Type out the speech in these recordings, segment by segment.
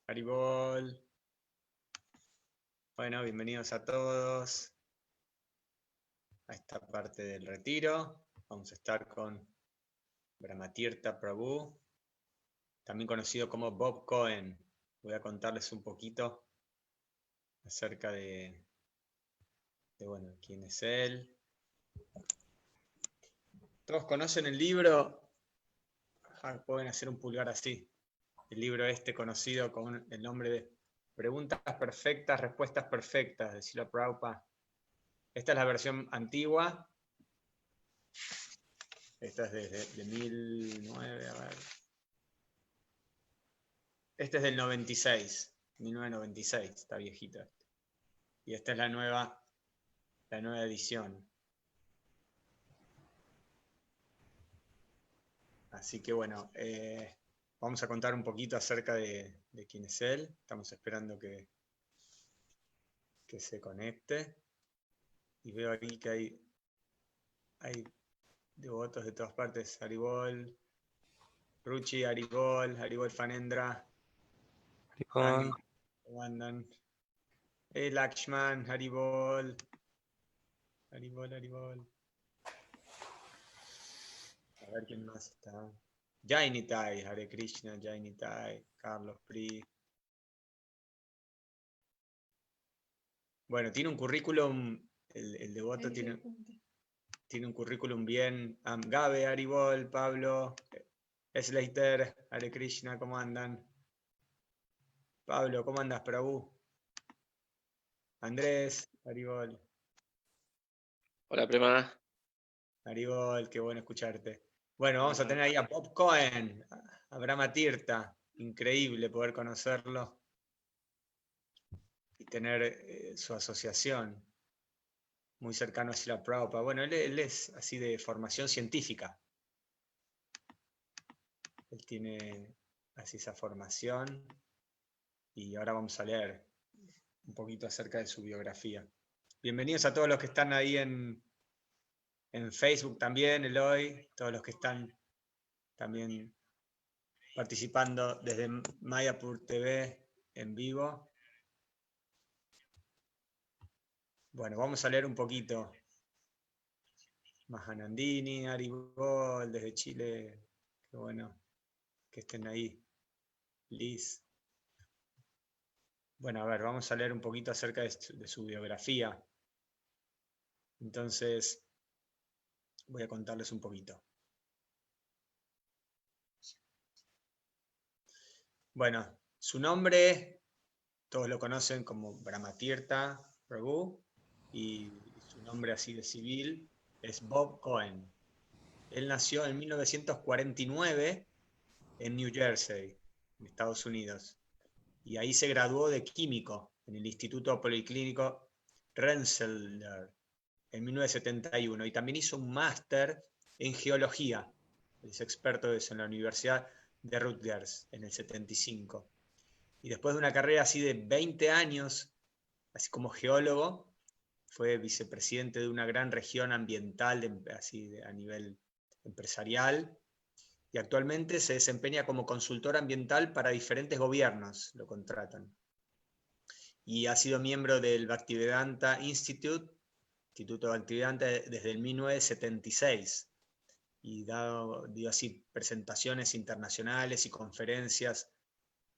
Haribol. Bueno, bienvenidos a todos a esta parte del retiro. Vamos a estar con Brahma Tirtha Prabhu, también conocido como Bob Cohen. Voy a contarles un poquito acerca de quién es él. ¿Todos conocen el libro? Pueden hacer un pulgar así. El libro conocido con el nombre de Preguntas Perfectas, Respuestas Perfectas, de Srila Prabhupada. Esta es la versión antigua. Esta es desde 1009, a ver. Este es del 96, 1996, está viejito. Y esta es la nueva edición. Así que bueno, vamos a contar un poquito acerca de quién es él. Estamos esperando que se conecte. Y veo aquí que hay devotos de todas partes. Haribol, Ruchi, Haribol Fanendra, Ani, ¿cómo andan? Hey Lakshman, Haribol. Haribol. A ver quién más está. Jainitai, Hare Krishna, Jainitai, Carlos Pri. Bueno, tiene un currículum, el devoto tiene un currículum bien. Gabe, Haribol, Pablo, Slater, Hare Krishna, ¿cómo andan? Pablo, ¿cómo andas, Prabhu? Andrés, Haribol. Hola, Prema. Haribol, qué bueno escucharte. Bueno, vamos a tener ahí a Bob Cohen, a Brahma Tirtha. Increíble poder conocerlo y tener su asociación. Muy cercano a Srila Prabhupada. Bueno, él es así de formación científica. Él tiene así esa formación y ahora vamos a leer un poquito acerca de su biografía. Bienvenidos a todos los que están ahí en Facebook también, Eloy, todos los que están también participando desde Mayapur TV en vivo. Bueno, vamos a leer un poquito. Mahanandini, Haribol, desde Chile. Qué bueno que estén ahí. Liz. Bueno, a ver, vamos a leer un poquito acerca de su biografía. Entonces, voy a contarles un poquito. Bueno, su nombre, todos lo conocen como Brahma Tirtha Prabhu, y su nombre así de civil es Bob Cohen. Él nació en 1949 en New Jersey, en Estados Unidos, y ahí se graduó de químico en el Instituto Policlínico Rensselaer en 1971, y también hizo un máster en geología. Es experto de eso en la Universidad de Rutgers en el 75. Y después de una carrera así de 20 años, así como geólogo, fue vicepresidente de una gran región ambiental a nivel empresarial, y actualmente se desempeña como consultor ambiental para diferentes gobiernos, lo contratan. Y ha sido miembro del Bhaktivedanta Institute, Instituto Bhaktivedanta, desde el 1976, y dio así presentaciones internacionales y conferencias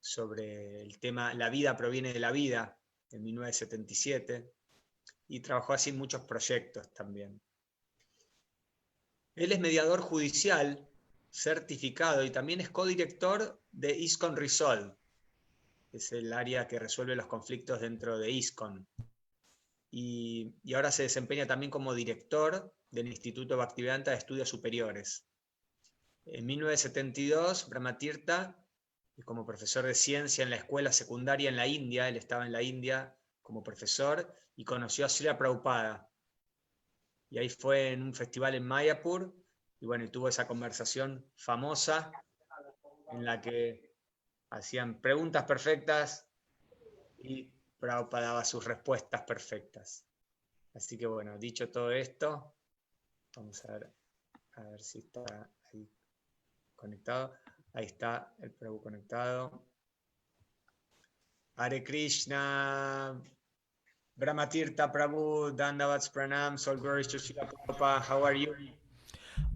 sobre el tema La vida proviene de la vida, en 1977, y trabajó así en muchos proyectos también. Él es mediador judicial certificado y también es codirector de ISKCON Resolve, que es el área que resuelve los conflictos dentro de ISKCON. Y ahora se desempeña también como director del Instituto Bhaktivedanta de Estudios Superiores. En 1972, Brahma Tirtha, como profesor de ciencia en la escuela secundaria en la India, él estaba en la India como profesor y conoció a Srila Prabhupada. Y ahí fue en un festival en Mayapur, y bueno, y tuvo esa conversación famosa en la que hacían preguntas perfectas y Prabhupada daba sus respuestas perfectas. Así que bueno, dicho todo esto, vamos a ver si está ahí conectado. Ahí está el Prabhu conectado. Hare Krishna, Brahma Tirtha Prabhu, Dandavats Pranams, all glories to Srila Prabhupada. How are you?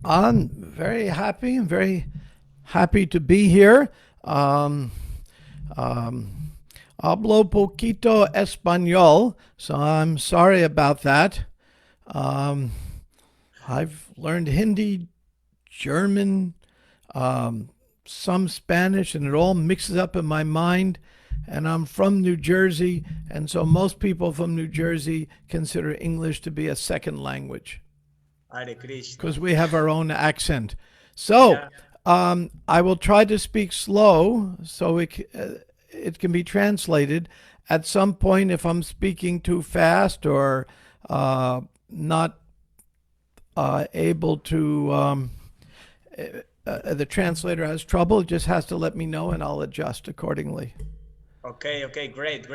I'm very happy. I'm very happy to be here. Hablo poquito español, so I'm sorry about that. I've learned Hindi, German, some Spanish, and it all mixes up in my mind. And I'm from New Jersey, and so most people from New Jersey consider English to be a second language Hare Krishna. because we have our own accent. So I will try to speak slow so it can be translated. At some point, if I'm speaking too fast or not able to, the translator has trouble, just has to let me know and I'll adjust accordingly. Okay, great.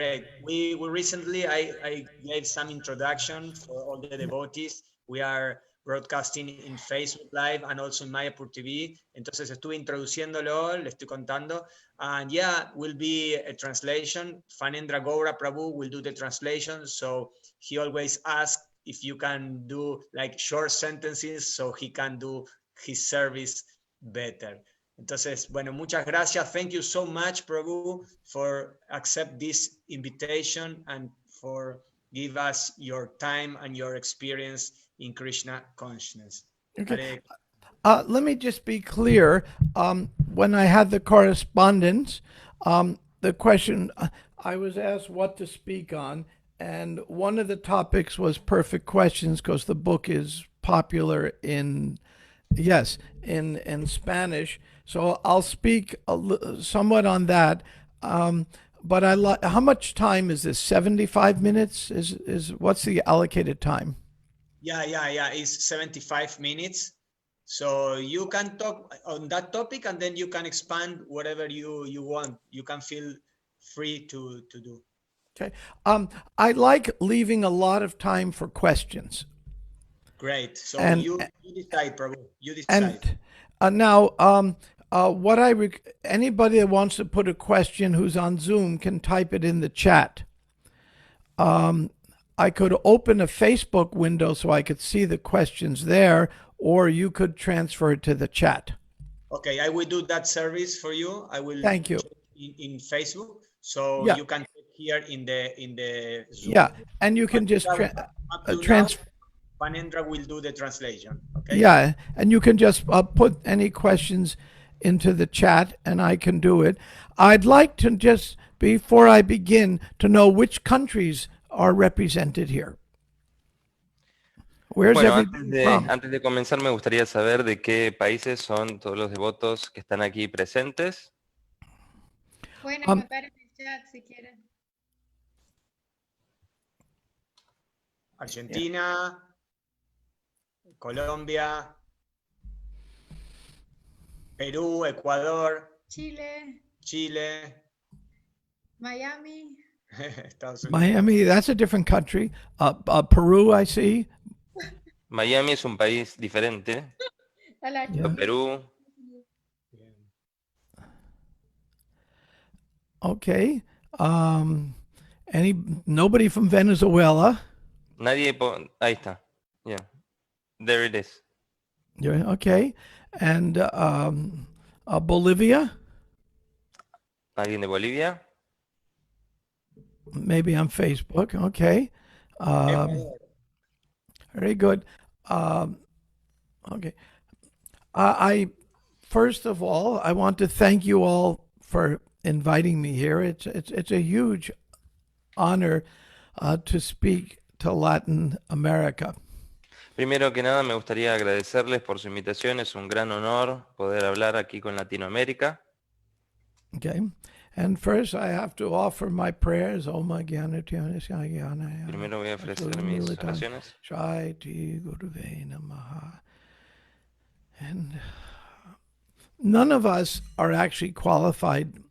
We recently, I gave some introduction for all the devotees. We are broadcasting in Facebook Live and also in Mayapur TV. Entonces estuve introduciéndolo, le estoy contando. And yeah, will be a translation. Fanendra Gaura Prabhu will do the translation. So he always asks if you can do like short sentences so he can do his service better. Entonces, bueno, muchas gracias. Thank you so much, Prabhu, for accept this invitation and for give us your time and your experience in Krishna consciousness. Okay. Let me just be clear. When I had the correspondence, the question, I was asked what to speak on, and one of the topics was perfect questions because the book is popular in Spanish. So I'll speak somewhat on that. But how much time is this? 75 minutes is what's the allocated time? Yeah. It's 75 minutes. So you can talk on that topic and then you can expand whatever you want. You can feel free to do. Okay. I like leaving a lot of time for questions. Great. So And- you decide, Prabhu. You decide. And now, anybody that wants to put a question who's on Zoom can type it in the chat. I could open a Facebook window so I could see the questions there, or you could transfer it to the chat. Okay, I will do that service for you. I will. Thank you. In Facebook, so Yeah. you can click here in the Zoom. Yeah, and you can just Up to transfer. now, Panendra will do the translation. Okay. Yeah, and you can just put any questions into the chat and I can do it. I'd like to just, before I begin, to know which countries are represented here. Where's Bueno, everybody from? antes de comenzar me gustaría saber de qué países son todos los devotos que están aquí presentes. Pueden anotar en el chat si quieren. Argentina, Colombia, Perú, Ecuador, Chile, Miami. Estados Unidos. Miami, that's a different country. Peru, I see. Miami es un país diferente. Yeah. Perú. Okay. Nobody from Venezuela. Nadie. Ahí está. Yeah. There it is. Yeah, okay. And Bolivia? ¿Alguien de Bolivia? Maybe on Facebook. Okay. Very good. Okay. I first of all, I want to thank you all for inviting me here. It's a huge honor to speak to Latin America. Primero que nada me gustaría agradecerles por su invitación. Es un gran honor poder hablar aquí con Latinoamérica. Okay. And first I have to offer my prayers. Primero voy a ofrecer mis oraciones. And none of us are actually qualified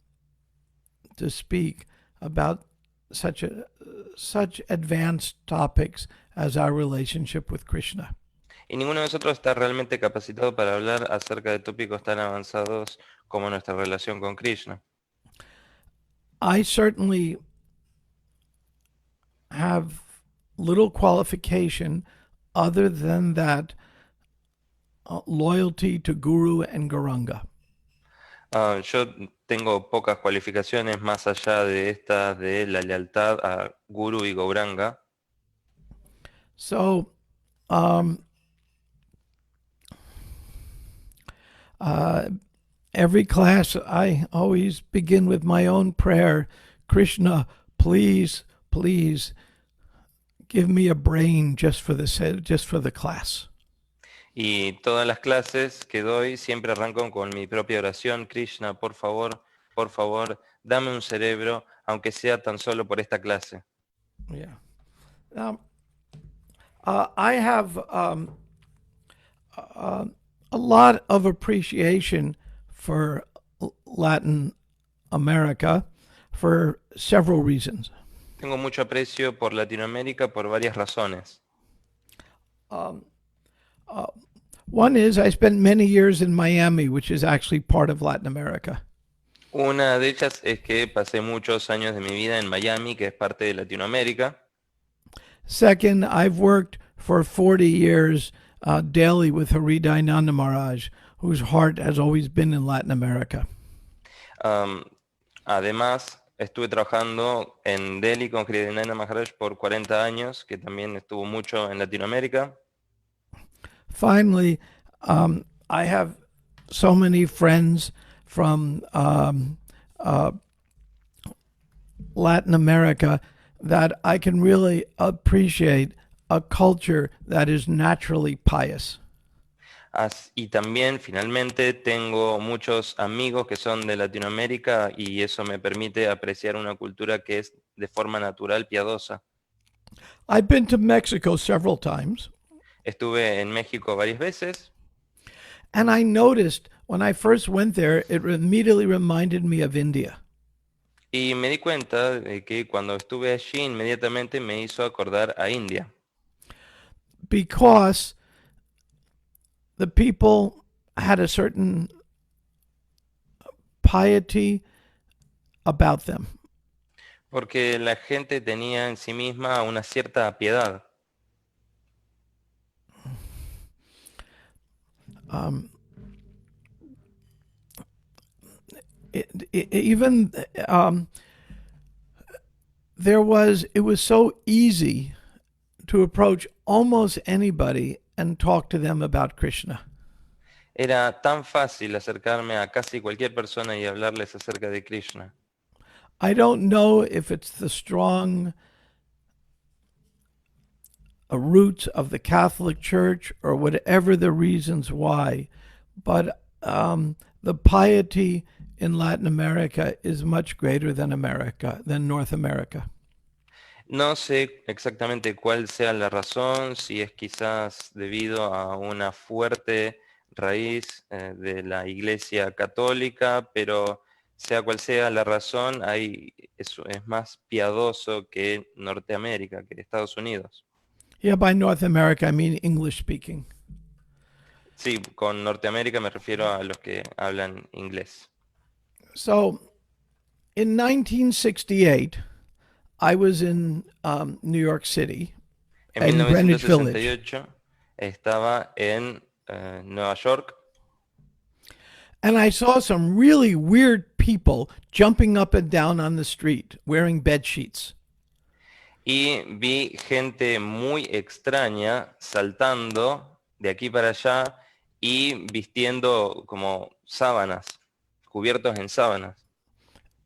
to speak about such advanced topics as our relationship with Krishna. Y ninguno de nosotros está realmente capacitado para hablar acerca de tópicos tan avanzados como nuestra relación con Krishna. I certainly have little qualification other than that loyalty to Guru and Garanga. Yo tengo pocas cualificaciones más allá de estas de la lealtad a Guru y Gauranga. So, every class I always begin with my own prayer. Krishna, please, please give me a brain just for the class. Y todas las clases que doy siempre arranco con mi propia oración. Krishna, por favor, dame un cerebro, aunque sea tan solo por esta clase. Yeah. Now, I have a lot of appreciation for Latin America for several reasons. Tengo mucho aprecio por Latinoamérica por varias razones. One is I spent many years in Miami, which is actually part of Latin America. Una de ellas es que pasé muchos años de mi vida en Miami, que es parte de Latinoamérica. Second, I've worked for 40 years daily with Haridayananda Maharaj, whose heart has always been in Latin America. Además, estuve trabajando en Delhi con Hridayananda Maharaj por 40 años, que también estuvo mucho en Latinoamérica. Finally, I have so many friends from Latin America that I can really appreciate a culture that is naturally pious. Y también, finalmente, tengo muchos amigos que son de Latinoamérica y eso me permite apreciar una cultura que es de forma natural piadosa. I've been to Mexico several times. Estuve en México varias veces. And I noticed when I first went there, it immediately reminded me of India. Y me di cuenta de que cuando estuve allí inmediatamente me hizo acordar a India. Because the people had a certain piety about them. Porque la gente tenía en sí misma una cierta piedad. It was so easy to approach almost anybody and talk to them about Krishna. Era tan fácil acercarme a casi cualquier persona y hablarles acerca de Krishna. I don't know if it's the strong roots of the Catholic Church or whatever the reasons why, but the piety in Latin America is much greater than North America. No sé exactamente cuál sea la razón, si es quizás debido a una fuerte raíz de la Iglesia Católica, pero sea cual sea la razón, es más piadoso que Norteamérica, que Estados Unidos. Yeah, by North America I mean English speaking. Sí, con Norteamérica me refiero a los que hablan inglés. So, in 1968, I was in New York City, En in Greenwich Village. 1968 estaba en Nueva York. And I saw some really weird people jumping up and down on the street wearing bed sheets. Y vi gente muy extraña saltando de aquí para allá y vistiendo como sábanas, cubiertos en sábanas,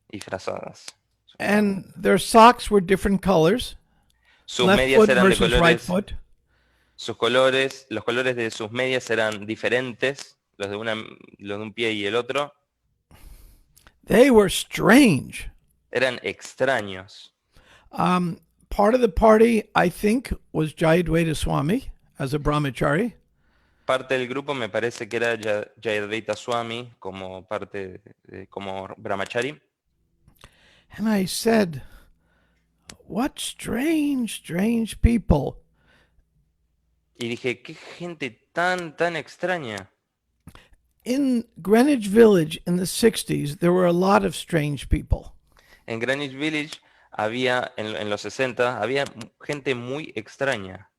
disfrazadas. And their socks were different colors. Sus Left medias foot eran de versus right colores, foot. los colores de sus medias eran diferentes, los de un pie y el otro. They were strange. Eran extraños. Part of the party, I think, was Jayadvaita Swami as a brahmachari. Parte del grupo me parece que era Jayadvaita Swami como como brahmachari. And I said, what strange people. Y dije, qué gente tan extraña. In Greenwich Village in the 60s, there were a lot of strange people. En Greenwich Village había, en los 60, había gente muy extraña.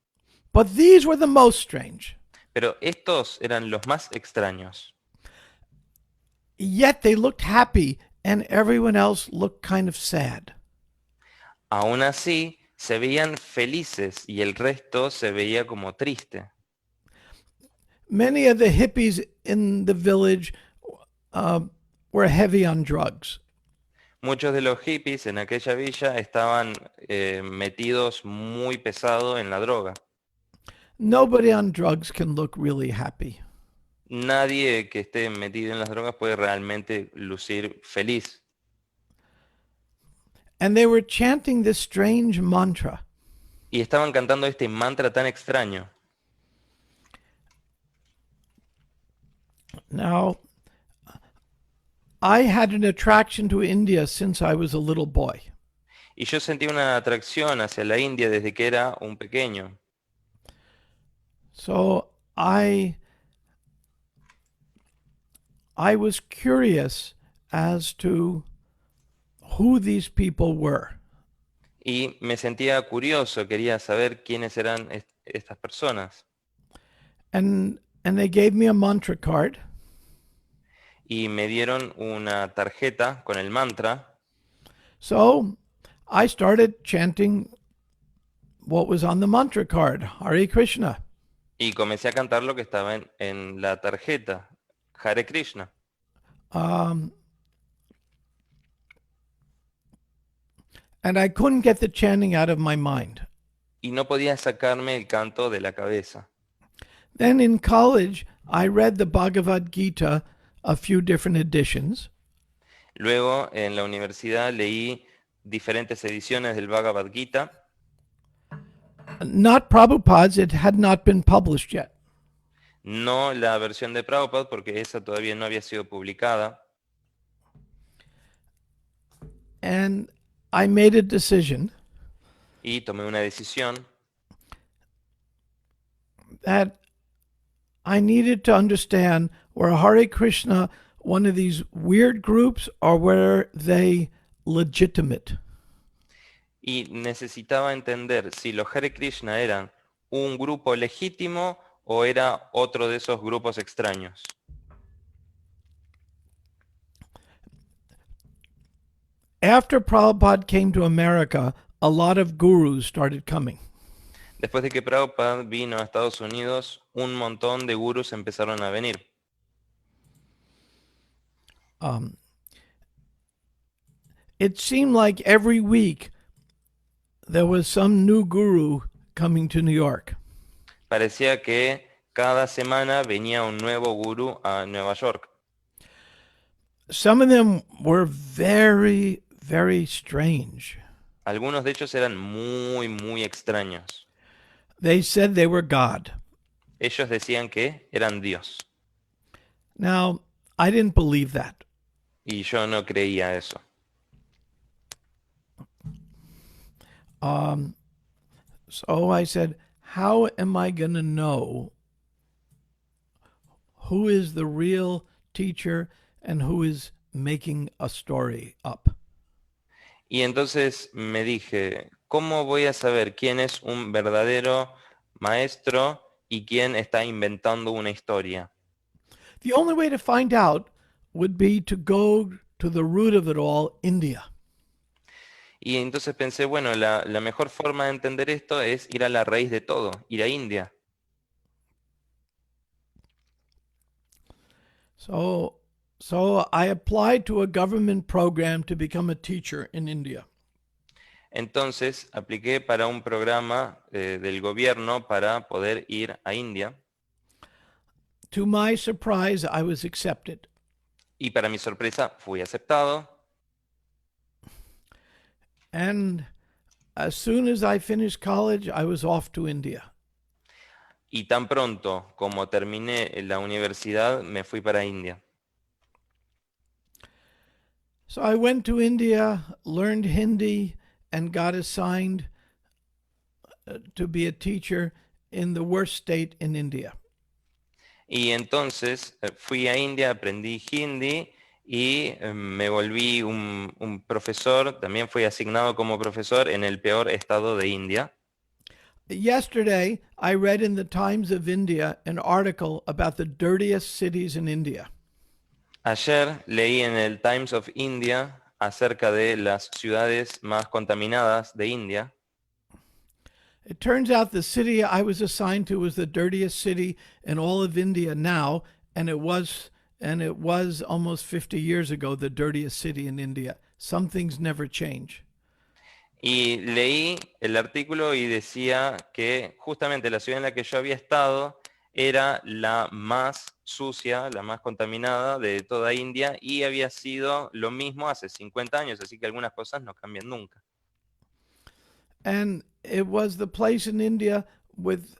But these were the most strange. Pero estos eran los más extraños. Yet they looked happy, and everyone else looked kind of sad. Aún así, se veían felices y el resto se veía como triste. Many of the hippies in the village uh, were heavy on drugs. Muchos de los hippies en aquella villa estaban metidos muy pesado en la droga. Nobody on drugs can look really happy. Nadie que esté metido en las drogas puede realmente lucir feliz. And they were chanting this strange mantra. Y estaban cantando este mantra tan extraño. Now, I had an attraction to India since I was a little boy. Y yo sentí una atracción hacia la India desde que era un pequeño. So I was curious as to who these people were. Y me sentía curioso, quería saber quiénes eran estas personas. And they gave me a mantra card. Y me dieron una tarjeta con el mantra. So I started chanting what was on the mantra card, Hare Krishna. Y comencé a cantar lo que estaba en la tarjeta, Hare Krishna. And I couldn't get the chanting out of my mind. Y no podía sacarme el canto de la cabeza. Then in college, I read the Bhagavad Gita, a few different editions. Luego, en la universidad, leí diferentes ediciones del Bhagavad Gita. Not Prabhupada's, it had not been published yet. No la versión de Prabhupada, porque esa todavía no había sido publicada. And I made a decision Y tomé una decisión that I needed to understand, were Hare Krishna one of these weird groups or were they legitimate? y necesitaba entender si los Hare Krishna eran un grupo legítimo o era otro de esos grupos extraños. After Prabhupada came to America, a lot of gurus started coming. Después de que Prabhupada vino a Estados Unidos, un montón de gurús empezaron a venir. It seemed like every week there was some new guru coming to New York. Parecía que cada semana venía un nuevo gurú a Nueva York. Some of them were very, very strange. Algunos de ellos eran muy, muy extraños. They said they were God. Ellos decían que eran Dios. Now, I didn't believe that. Y yo no creía eso. So I said, how am I going to know who is the real teacher and who is making a story up? Y entonces me dije, ¿cómo voy a saber quién es un verdadero maestro y quién está inventando una historia? The only way to find out would be to go to the root of it all, India. Y entonces pensé, bueno, la mejor forma de entender esto es ir a la raíz de todo, ir a India. So I applied to a government program to become a teacher in India. Entonces apliqué para un programa del gobierno para poder ir a India. To my surprise, I was accepted. Y para mi sorpresa fui aceptado. And as soon as I finished college, I was off to India. Y tan pronto como terminé la universidad, me fui para India. So I went to India, learned Hindi, and got assigned to be a teacher in the worst state in India. Y entonces fui a India, aprendí hindi y me volví un profesor, también fui asignado como profesor en el peor estado de India. Yesterday, I read in the Times of India an article about the dirtiest cities in India. Ayer leí en el Times of India acerca de las ciudades más contaminadas de India. It turns out the city I was assigned to was the dirtiest city in all of India now, and it was almost 50 years ago the dirtiest city in India. Some things never change. Y leí el artículo y decía que justamente la ciudad en la que yo había estado era la más sucia, la más contaminada de toda India y había sido lo mismo hace 50 años, así que algunas cosas no cambian nunca. And it was the place in India with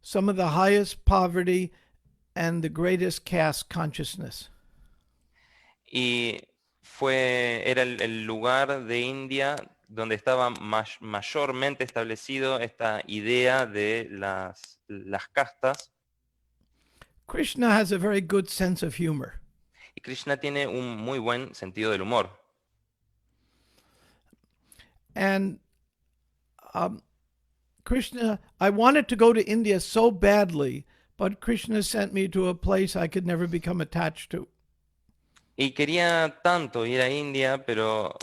some of the highest poverty and the greatest caste consciousness. Y era el lugar de India donde estaba mayormente establecido esta idea de las castas. Krishna has a very good sense of humor. Y Krishna tiene un muy buen sentido del humor. And Krishna, I wanted to go to India so badly, but Krishna sent me to a place I could never become attached to. Y quería tanto ir a India, pero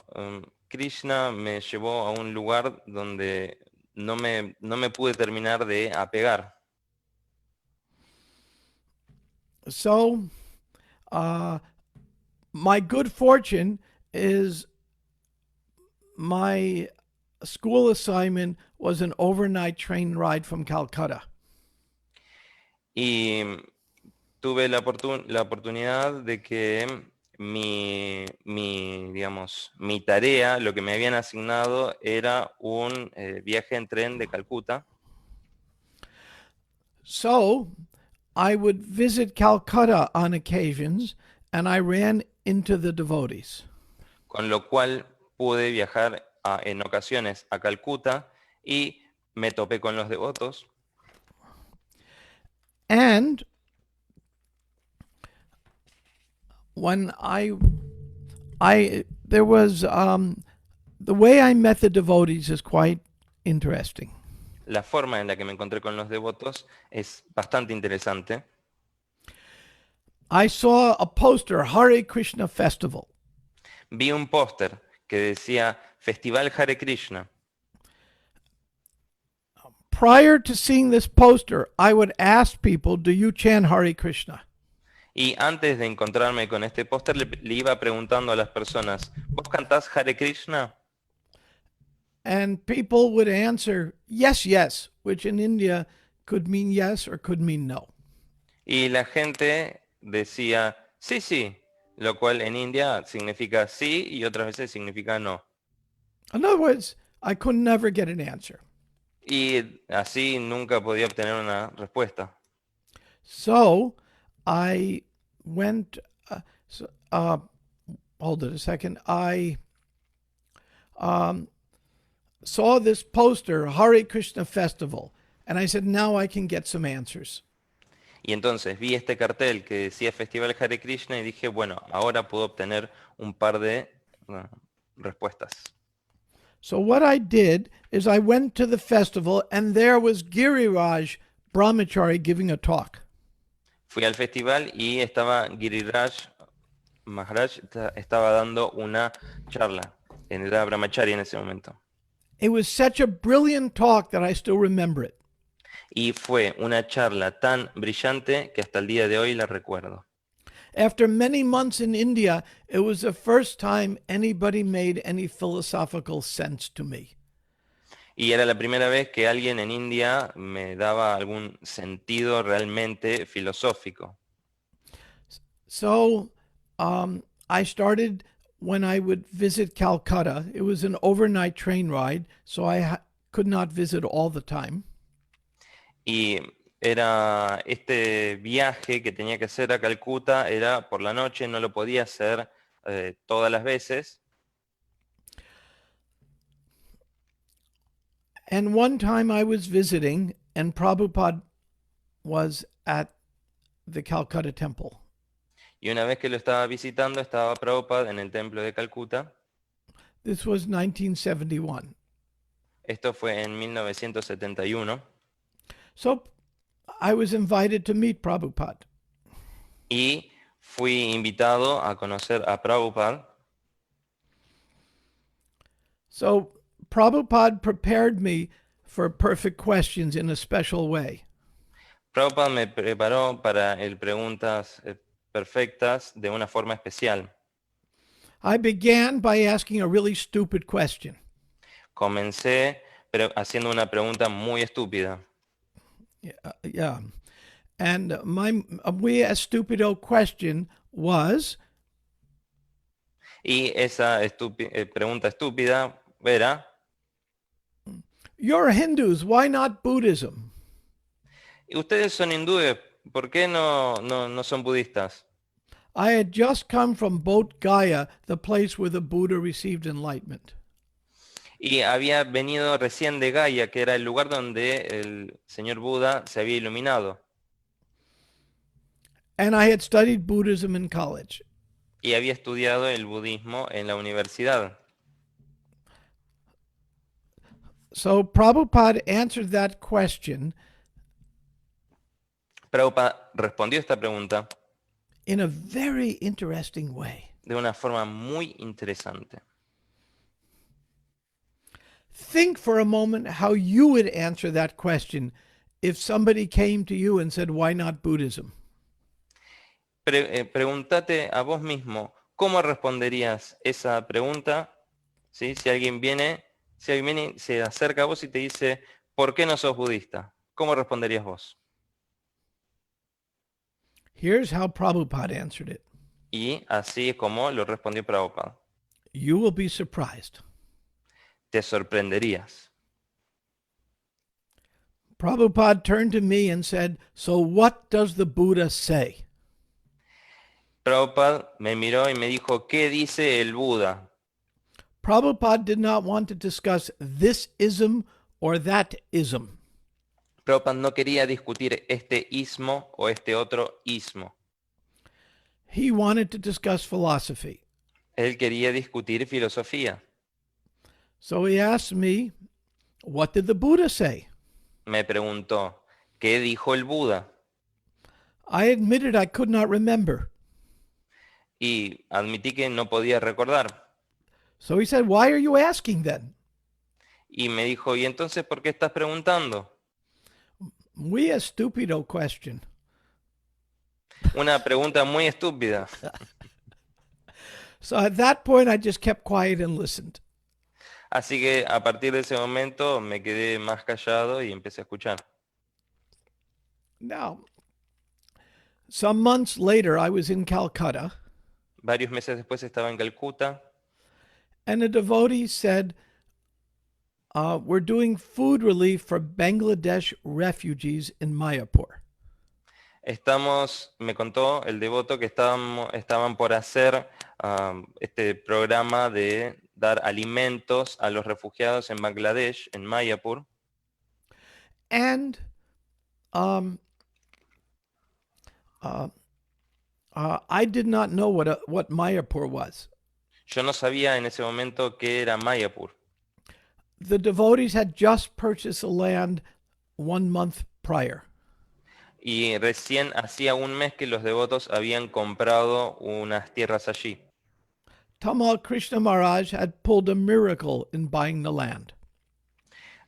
Krishna me llevó a un lugar donde no me pude terminar de apegar. So, my good fortune is my school assignment was an overnight train ride from Calcutta. Y tuve la oportunidad de que digamos, mi tarea, lo que me habían asignado era un viaje en tren de Calcuta. So, I would visit Calcutta on occasions, and I ran into the devotees. Con lo cual pude viajar en ocasiones a Calcuta y me topé con los devotos. And when there was the way I met the devotees is quite interesting. La forma en la que me encontré con los devotos es bastante interesante. I saw a poster, Hare Krishna Festival. Vi un póster que decía Festival Hare Krishna. Prior to seeing this poster, I would ask people, do you chant Hare Krishna? Y antes de encontrarme con este póster le iba preguntando a las personas, ¿vos cantás Hare Krishna? And people would answer, yes, yes, which in India could mean yes or could mean no. Y la gente decía, sí, sí, lo cual en India significa sí y otras veces significa no. In other words, I could never get an answer. Y así nunca podía obtener una respuesta. So I went, hold it a second, I saw this poster, Hare Krishna Festival, and I said, now I can get some answers. Y entonces vi este cartel que decía Festival Hare Krishna y dije, bueno, ahora puedo obtener un par de respuestas. So what I did is I went to the festival and there was Giriraj Brahmachari giving a talk. Fui al festival y estaba Giriraj Maharaj, estaba dando una charla. Era Brahmachari en ese momento. It was such a brilliant talk that I still remember it. Y fue una charla tan brillante que hasta el día de hoy la recuerdo. After many months in India, it was the first time anybody made any philosophical sense to me. Y era la primera vez que alguien en India me daba algún sentido realmente filosófico. So I started when I would visit Calcutta. It was an overnight train ride, so I could not visit all the time. Y era este viaje que tenía que hacer a Calcuta, era por la noche, no lo podía hacer todas las veces. And one time I was visiting, and Prabhupada was at the Calcutta temple. Y una vez que lo estaba visitando, estaba Prabhupada en el templo de Calcuta. This was 1971. Esto fue en 1971. So I was invited to meet Prabhupada. Y fui invitado a conocer a Prabhupada. So Prabhupada prepared me for perfect questions in a special way. Prabhupada me preparó para el preguntas perfectas de una forma especial. I began by asking a really stupid question. Comencé haciendo una pregunta muy estúpida. Yeah. And my a stupido question was, Y esa pregunta estúpida era, you're Hindus, why not Buddhism? ¿y ustedes son hindúes? ¿Por qué no son budistas? I had just come from Bodh Gaya, the place where the Buddha received enlightenment. Y había venido recién de Gaia, que era el lugar donde el señor Buda se había iluminado. And I had studied Buddhism in college. Y había estudiado el budismo en la universidad. So Prabhupada answered that question Prabhupada respondió esta pregunta in a very interesting way. de una forma muy interesante. Think for a moment how you would answer that question if somebody came to you and said, why not Buddhism? Pregúntate a vos mismo, ¿cómo responderías esa pregunta? ¿Sí? Si alguien viene, se acerca a vos y te dice, ¿por qué no sos budista? ¿Cómo responderías vos? Here's how Prabhupada answered it. Y así es como lo respondió Prabhupada. You will be surprised. Te sorprenderías. Prabhupada turned to me and said, so what does the Buddha say? Prabhupada me miró y me dijo, ¿qué dice el Buda? Prabhupada did not want to discuss this ism or that ism. Prabhupada no quería discutir este ismo o este otro ismo. He wanted to discuss philosophy. Él quería discutir filosofía. So he asked me, what did the Buddha say? Me preguntó, ¿qué dijo el Buda? I admitted I could not remember. Y admití que no podía recordar. So he said, why are you asking then? Y me dijo, ¿y entonces por qué estás preguntando? Muy estúpido question. Una pregunta muy estúpida. So at that point, I just kept quiet and listened. Así que a partir de ese momento me quedé más callado y empecé a escuchar. Now, some months later, I was in Calcutta, Varios meses después estaba en Calcuta and a devotee said, we're doing food relief for Bangladesh refugees in Mayapur. me contó el devoto que estaban por hacer este programa de dar alimentos a los refugiados en Bangladesh, en Mayapur. And I did not know what Mayapur was. Yo no sabía en ese momento qué era Mayapur. The devotees had just purchased the land 1 month prior. Y recién hacía un mes que los devotos habían comprado unas tierras allí. Tamal Krishna Maharaj had pulled a miracle in buying the land.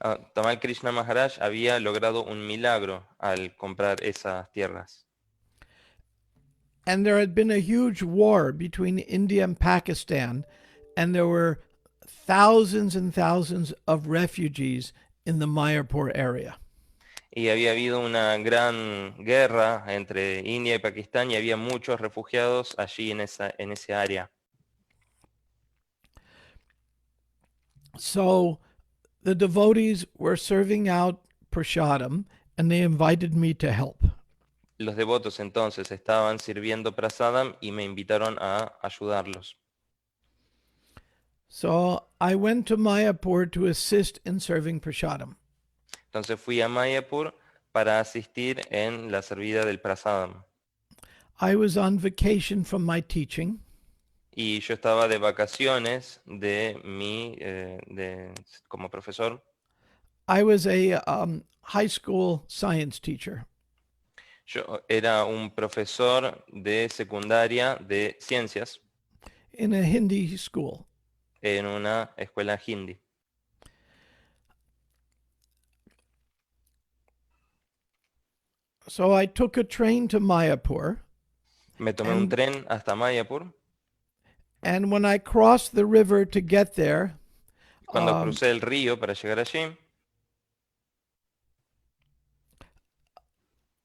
Tamal Krishna Maharaj había logrado un milagro al comprar esas tierras. And there had been a huge war between India and Pakistan, and there were thousands and thousands of refugees in the Mayapur area. Y había habido una gran guerra entre India y Pakistán y había muchos refugiados allí en ese área. So the devotees were serving out prasadam, and they invited me to help. Los devotos entonces estaban sirviendo prasadam y me invitaron a ayudarlos. So I went to Mayapur to assist in serving prasadam. Entonces fui a Mayapur para asistir en la servida del prasadam. I was on vacation from my teaching, y yo estaba de vacaciones como profesor. I was a high school science teacher. Yo era un profesor de secundaria de ciencias In a Hindi school. en una escuela hindi. So I took a train to Mayapur, Me tomé un tren hasta Mayapur. and when I crossed the river to get there, Cuando crucé el río para llegar allí,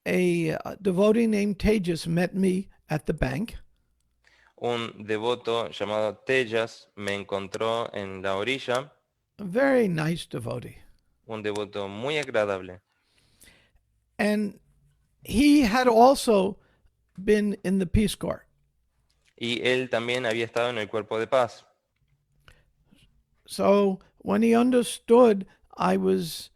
a devotee named Tejas met me at the bank. un devoto llamado Tejas me encontró en la orilla, A very nice devotee. un devoto muy agradable. And he had also been in the Peace Corps. Y él también había estado en el cuerpo de paz. So when he understood I was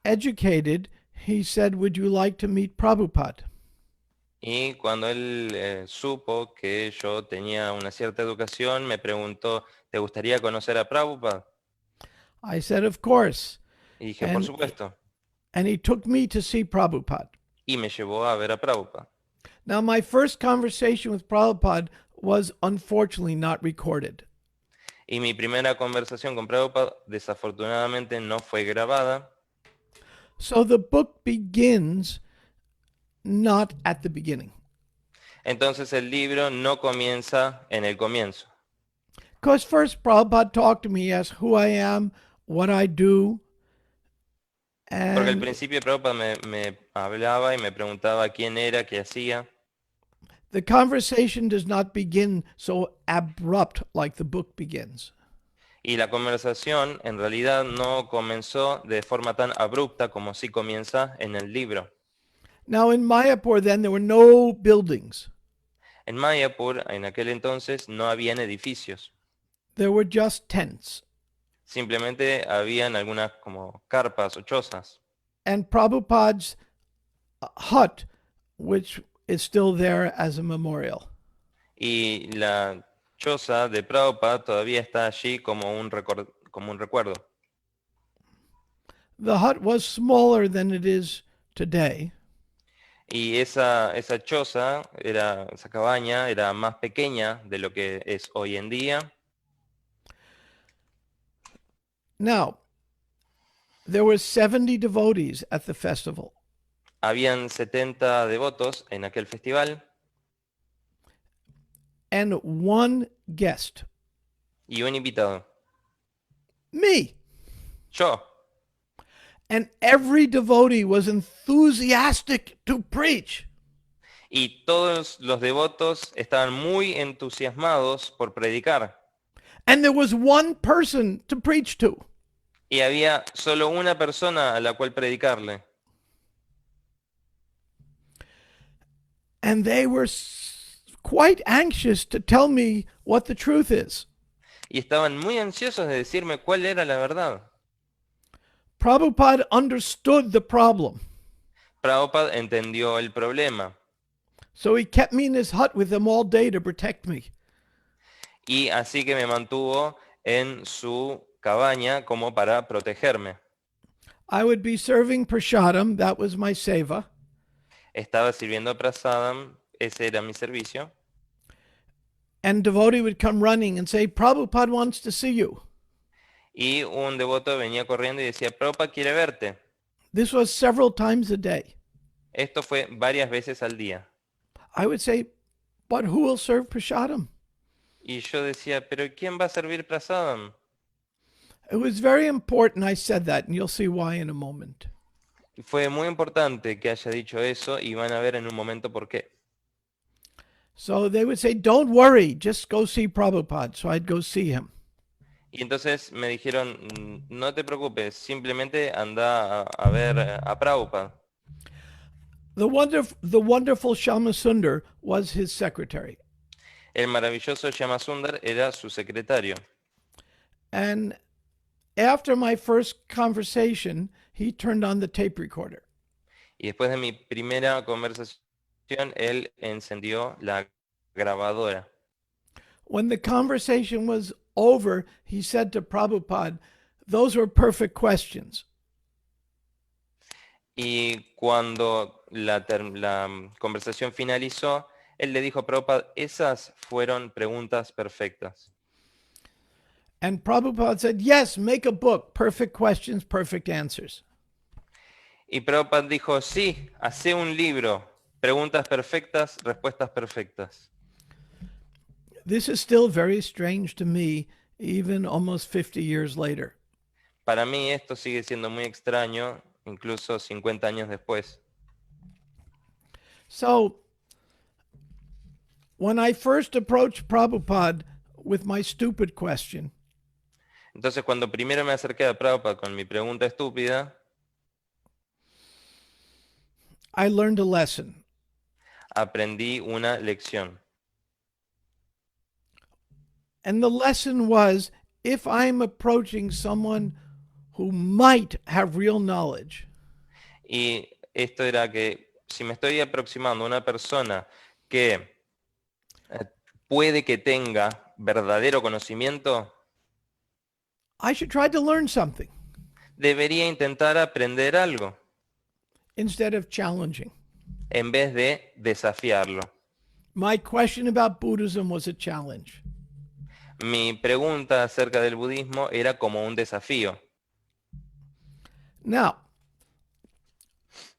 educated, he said, "Would you like to meet Prabhupada?" Y cuando él supo que yo tenía una cierta educación, me preguntó, ¿te gustaría conocer a Prabhupada? I said, "Of course." Y dije, por supuesto. And he took me to see Prabhupada. Y me llevó a ver a Prabhupada. Now, my first conversation with Prabhupada was unfortunately not recorded. Y mi primera conversación con Prabhupada desafortunadamente no fue grabada. So the book begins not at the beginning. Entonces el libro no comienza en el comienzo. Because first Prabhupada talked to me as who I am, what I do. Porque al And principio Prabhupada me hablaba y me preguntaba quién era, qué hacía. the conversation does not begin so abrupt like the book begins. Y la conversación en realidad no comenzó de forma tan abrupta como sí comienza en el libro. Now in Mayapur then there were no buildings. En Mayapur en aquel entonces no habían edificios. There were just tents. Simplemente habían algunas como carpas o chozas. And Prabhupada's hut, which is still there as a memorial. Y la choza de Prabhupada todavía está allí como un recuerdo. The hut was smaller than it is today. Y esa choza, esa cabaña, era más pequeña de lo que es hoy en día. Now, there were 70 devotees at the festival. Habían 70 devotos en aquel festival And one guest, y un invitado. me. Yo. And every devotee was enthusiastic to preach. Y todos los devotos estaban muy entusiasmados por predicar. And there was one person to preach to. Y había solo una persona a la cual predicarle. And they were quite anxious to tell me what the truth is. Y estaban muy ansiosos de decirme cuál era la verdad. Prabhupada understood the problem. Prabhupada entendió el problema. So he kept me in his hut with him all day to protect me. Y así que me mantuvo en su cabaña como para protegerme. I would be serving prashadam, that was my seva. Estaba sirviendo prasadam, ese era mi servicio. And devotee would come running and say, Prabhupada wants to see you. Y un devoto venía corriendo y decía, Prabhupada quiere verte. This was several times a day. Esto fue varias veces al día. I would say, but who will serve prashadam? Y yo decía, pero ¿quién va a servir prasadam? It was very important I said that, and you'll see why in a moment. Y fue muy importante que haya dicho eso y van a ver en un momento por qué. So they would say, don't worry, just go see Prabhupada. So I'd go see him. Y entonces me dijeron, no te preocupes, simplemente anda a ver a Prabhupada. The wonderful Shama Sundar was his secretary. El maravilloso Yamasundar era su secretario. And after my first conversation, he turned on the tape recorder. Y después de mi primera conversación él encendió la grabadora. When the conversation was over, he said to Prabhupada, "Those were perfect questions." Y cuando la conversación finalizó, él le dijo a Prabhupada, esas fueron preguntas perfectas. And Prabhupada said, "Yes, make a book. Perfect questions, perfect answers." Y Prabhupada dijo, sí, hace un libro, preguntas perfectas, respuestas perfectas. This is still very strange to me, even almost 50 years later. Para mí esto sigue siendo muy extraño, incluso 50 años después. So, when I first approached Prabhupada with my stupid question, Entonces cuando primero me acerqué a Prabhupada con mi pregunta estúpida, I learned a lesson. aprendí una lección. And the lesson was, if I'm approaching someone who might have real knowledge, Y esto era que si me estoy aproximando a una persona que puede que tenga verdadero conocimiento, I should try to learn something debería intentar aprender algo instead of challenging. en vez de desafiarlo. My question about Buddhism was a challenge. Mi pregunta acerca del budismo era como un desafío. Now,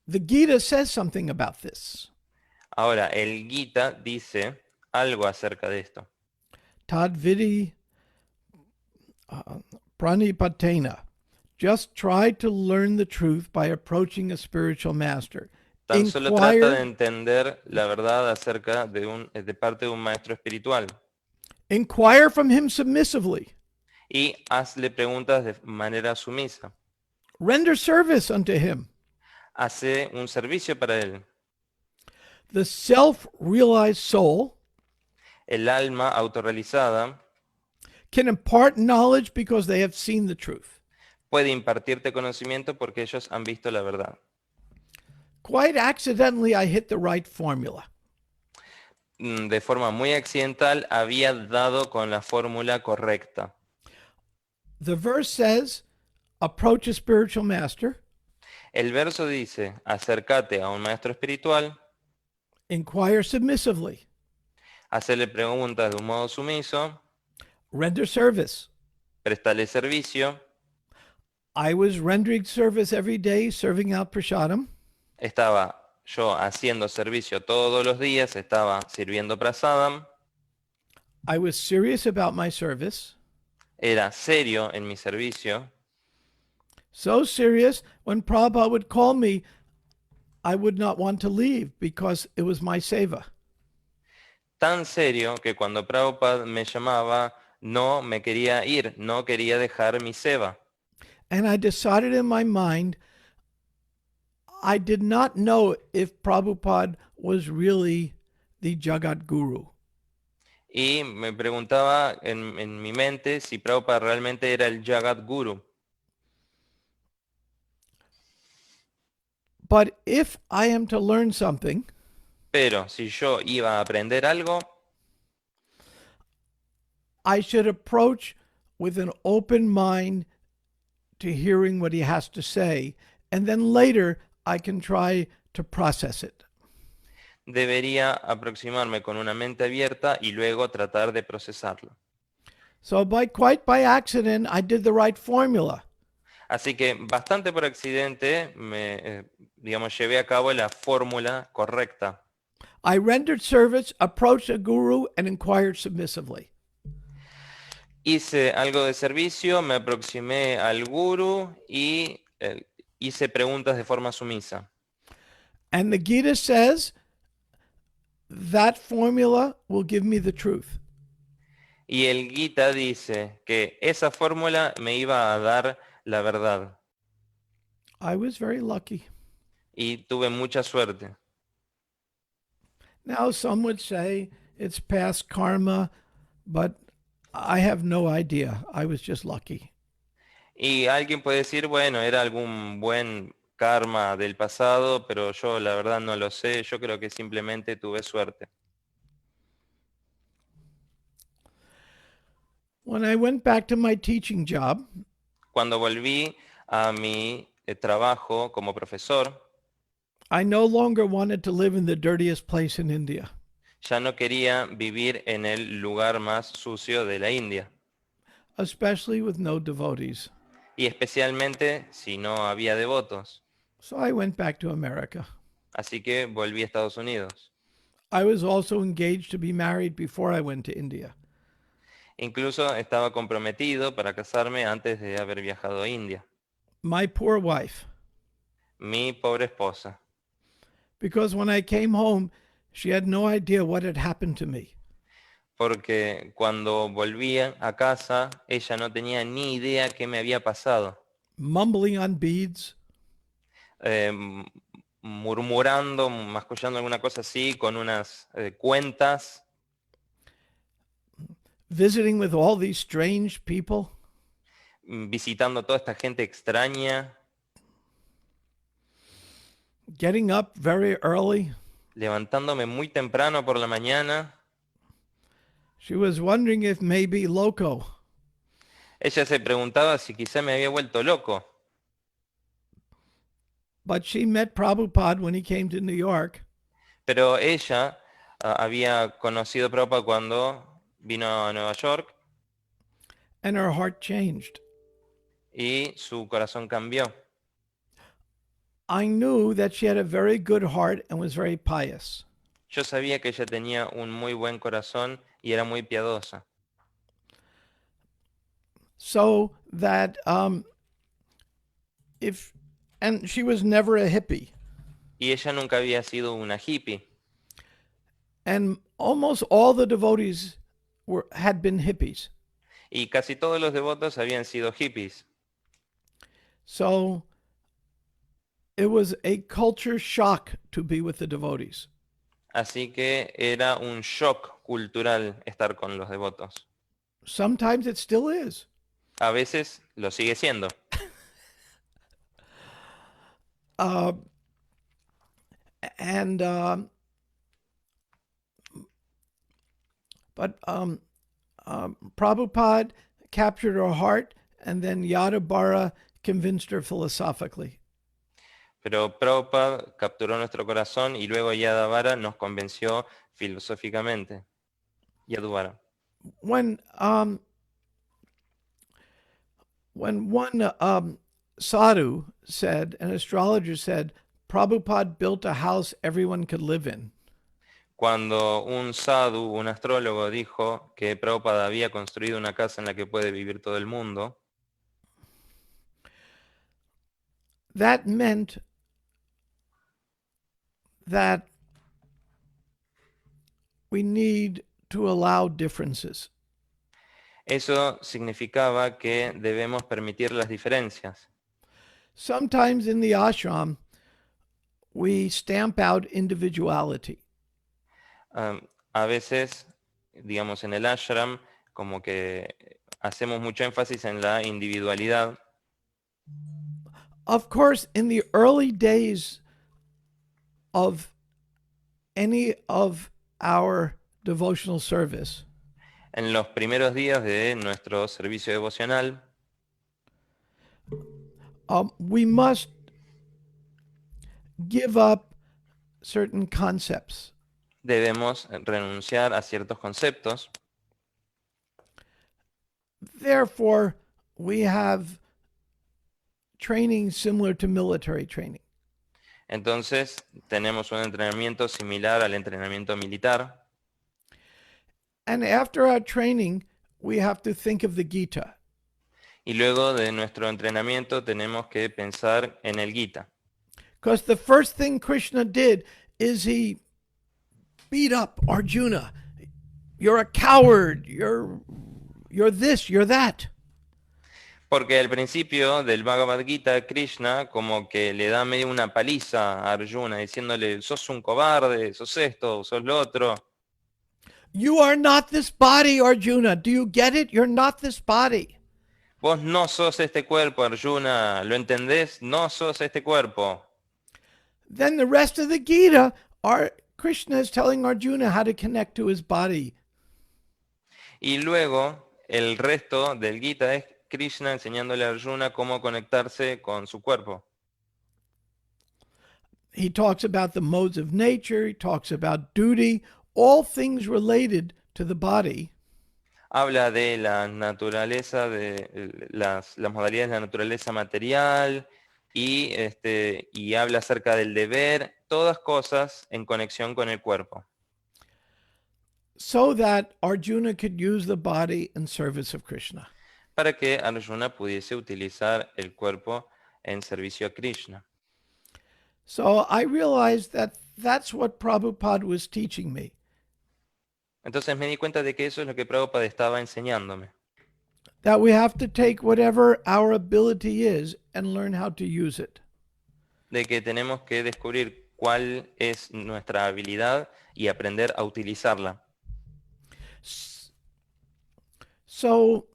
the Gita says something about this. Ahora, el Gita dice algo acerca de esto. Tad vidi pranipatena. Just try to learn the truth by approaching a spiritual master. Tan solo trata de entender la verdad acerca de parte de un maestro espiritual. Inquire from him submissively. Y hazle preguntas de manera sumisa. Render service unto him. Hace un servicio para él. The self-realized soul El alma autorrealizada can impart knowledge because they have seen the truth. puede impartirte conocimiento porque ellos han visto la verdad. Quite accidentally, I hit the right formula. De forma muy accidental había dado con la fórmula correcta. The verse says, approach a spiritual master, El verso dice, acércate a un maestro espiritual, inquire submissively, hacerle preguntas de un modo sumiso, render service. prestarle servicio. I was rendering service every day, serving out prasadam. Estaba yo haciendo servicio todos los días, estaba sirviendo prasadam. I was serious about my service. Era serio en mi servicio. So serious, when Prabhupada would call me, I would not want to leave because it was my seva. Tan serio que cuando Prabhupada me llamaba, no me quería ir, no quería dejar mi seva. And I decided in my mind, I did not know if Prabhupada was really the Jagat Guru. Y me preguntaba en mi mente si Prabhupada realmente era el Jagat Guru. But if I am to learn something, Pero si yo iba a aprender algo, I should approach with an open mind to hearing what he has to say, and then later I can try to process it. debería aproximarme con una mente abierta y luego tratar de procesarlo. So quite by accident, I did the right formula. Así que bastante por accidente llevé a cabo la fórmula correcta. I rendered service, approached a guru, and inquired submissively. Hice algo de servicio, me aproximé al guru y hice preguntas de forma sumisa. And the Gita says that formula will give me the truth. Y el Gita dice que esa fórmula me iba a dar la verdad. I was very lucky. Y tuve mucha suerte. Now, some would say it's past karma, but I have no idea. I was just lucky. Y alguien puede decir, bueno, era algún buen karma del pasado, pero yo la verdad no lo sé. Yo creo que simplemente tuve suerte. When I went back to my teaching job, Cuando volví a mi trabajo como profesor, I no longer wanted to live in the dirtiest place in India, ya no quería vivir en el lugar más sucio de la India, especially with no devotees. y especialmente si no había devotos. So I went back to America. Así que volví a Estados Unidos. I was also engaged to be married before I went to India. Incluso estaba comprometido para casarme antes de haber viajado a India. My poor wife, Mi pobre esposa, because when I came home, she had no idea what had happened to me. porque cuando volví a casa, ella no tenía ni idea qué me había pasado. Mumbling on beads, Murmurando, mascullando alguna cosa así, con unas cuentas, visiting with all these strange people, visitando toda esta gente extraña, getting up very early. levantándome muy temprano por la mañana. She was wondering if maybe loco. Ella se preguntaba si quizá me había vuelto loco, But she met Prabhupada when he came to New York, pero ella había conocido a Prabhupada cuando vino a Nueva York and her heart changed. y su corazón cambió. I knew that she had a very good heart and was very pious. Yo sabía que ella tenía un muy buen corazón y era muy piadosa. So that and she was never a hippie. Y ella nunca había sido una hippie. And almost all the devotees had been hippies. Y casi todos los devotos habían sido hippies. So it was a culture shock to be with the devotees. Así que era un shock cultural estar con los devotos. Sometimes it still is. A veces lo sigue siendo. But Prabhupada captured her heart, and then Yadabara convinced her philosophically. Pero Prabhupada capturó nuestro corazón y luego Yadavara nos convenció filosóficamente. Yaduvara. When one sadhu said, an astrologer said, Prabhupada built a house everyone could live in. Cuando un sadhu, un astrólogo, dijo que Prabhupada había construido una casa en la que puede vivir todo el mundo, that meant that we need to allow differences. eso significaba que debemos permitir las diferencias. Sometimes in the ashram, we stamp out individuality. A veces, digamos, en el ashram, como que hacemos mucho énfasis en la individualidad. Of course, in the early days of any of our devotional service, En los primeros días de nuestro servicio devocional, we must give up certain concepts. debemos renunciar a ciertos conceptos. Therefore, we have training similar to military training. Entonces, tenemos un entrenamiento similar al entrenamiento militar. And after our training, we have to think of the Gita. Y luego de nuestro entrenamiento tenemos que pensar en el Gita. Because the first thing Krishna did is he beat up Arjuna. You're a coward. You're this, you're that. Porque al principio del Bhagavad Gita, Krishna como que le da medio una paliza a Arjuna, diciéndole, sos un cobarde, sos esto, sos lo otro. You are not this body, Arjuna. Do you get it? You're not this body. Vos no sos este cuerpo, Arjuna, ¿lo entendés? No sos este cuerpo. Then the rest of the Gita, Krishna is telling Arjuna how to connect to his body. Y luego, el resto del Gita es Krishna enseñándole a Arjuna cómo conectarse con su cuerpo. He talks about the modes of nature, he talks about duty, all things related to the body. Habla de la naturaleza, de las modalidades de la naturaleza material y habla acerca del deber, todas cosas en conexión con el cuerpo, so that Arjuna could use the body in service of Krishna. para que Arjuna pudiese utilizar el cuerpo en servicio a Krishna. So I realized that that's what Prabhupada was teaching me. Entonces me di cuenta de que eso es lo que Prabhupada estaba enseñándome, That we have to take whatever our ability is and learn how to use it. de que tenemos que descubrir cuál es nuestra habilidad y aprender a utilizarla. So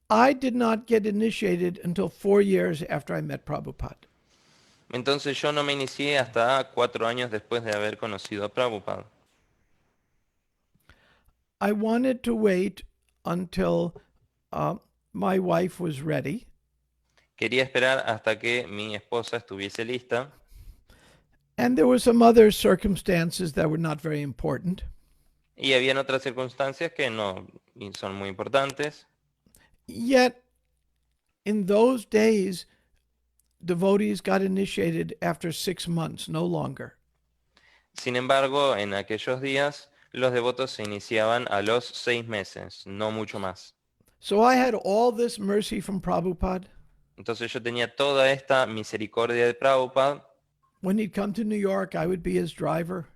I did not get initiated until 4 years after I met Prabhupada. Entonces yo no me inicié hasta 4 años después de haber conocido a Prabhupada. I wanted to wait until my wife was ready. Quería esperar hasta que mi esposa estuviese lista. And there were some other circumstances that were not very important. Y habían otras circunstancias que no son muy importantes. Yet, in those days, devotees got initiated after 6 months, no longer. Sin embargo, en aquellos días, los devotos se iniciaban a los 6 meses, no mucho más. So I had all this mercy from Prabhupada. Entonces yo tenía toda esta misericordia de Prabhupada. When he'd come to New York, I would be his driver.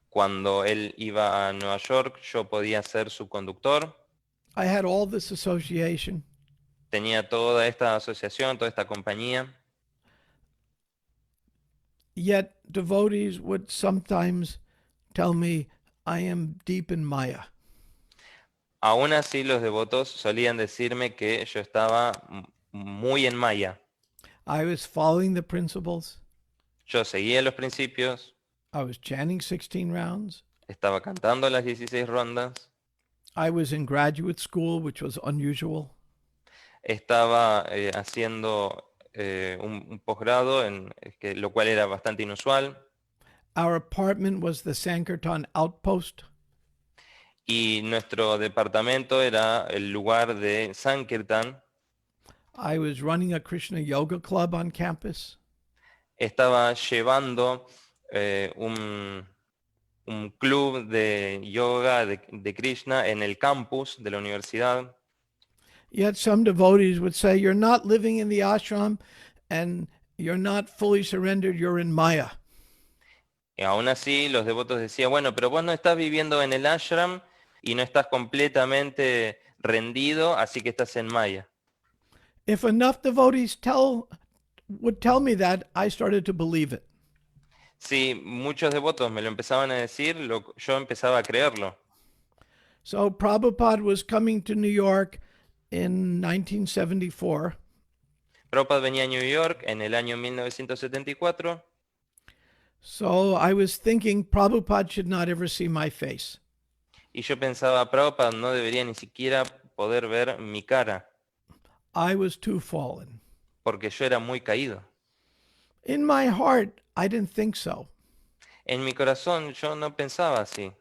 Cuando él iba a Nueva York, yo podía ser su conductor. I had all this association. Tenía toda esta asociación, toda esta compañía. Yet devotees would sometimes tell me I am deep in Maya. Aún así, los devotos solían decirme que yo estaba muy en Maya. I was following the principles. Yo seguía los principios, I was chanting 16 rounds. estaba cantando las 16 rondas, I was in graduate school, which was unusual. estaba haciendo un posgrado, lo cual era bastante inusual, Our apartment was the Sankirtan outpost. y nuestro departamento era el lugar de Sankirtan. I was running a Krishna yoga club on campus. Estaba llevando un club de yoga de Krishna en el campus de la universidad. Yet some devotees would say, you're not living in the ashram and you're not fully surrendered, you're in Maya. Y aún así los devotos decían, bueno, pero vos no estás viviendo en el ashram y no estás completamente rendido, así que estás en Maya. If enough devotees would tell me that, I started to believe it. Si muchos devotos me lo empezaban a decir, yo empezaba a creerlo. So Prabhupada was coming to New York in 1974. Prabhupada venía a New York en el año 1974. So I was thinking Prabhupada should not ever see my face. Y yo pensaba, Prabhupada no debería ni siquiera poder ver mi cara, I was too fallen. porque yo era muy caído. In my heart, I didn't think so. En mi corazón yo no pensaba así.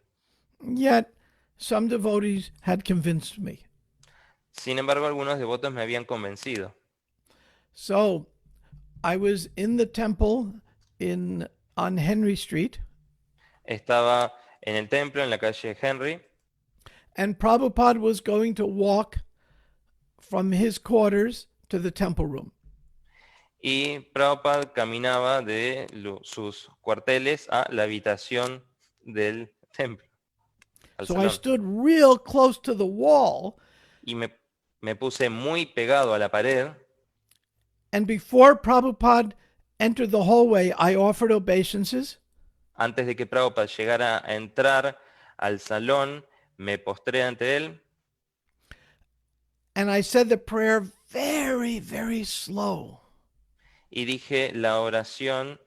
Yet some devotees had convinced me. Sin embargo, algunos devotos me habían convencido. So I was in the temple on Henry Street, Estaba en el templo, en la calle Henry, and Prabhupada was going to walk from his quarters to the temple room. y Prabhupada caminaba de sus cuarteles a la habitación del templo, al So I salón. stood real close to the wall, Y me puse muy pegado a la pared, and before Prabhupada entered the hallway, I offered obeisances. antes de que Prabhupada llegara a entrar al salón, me postré ante él, And I said the prayer very, very slow. Y dije la oración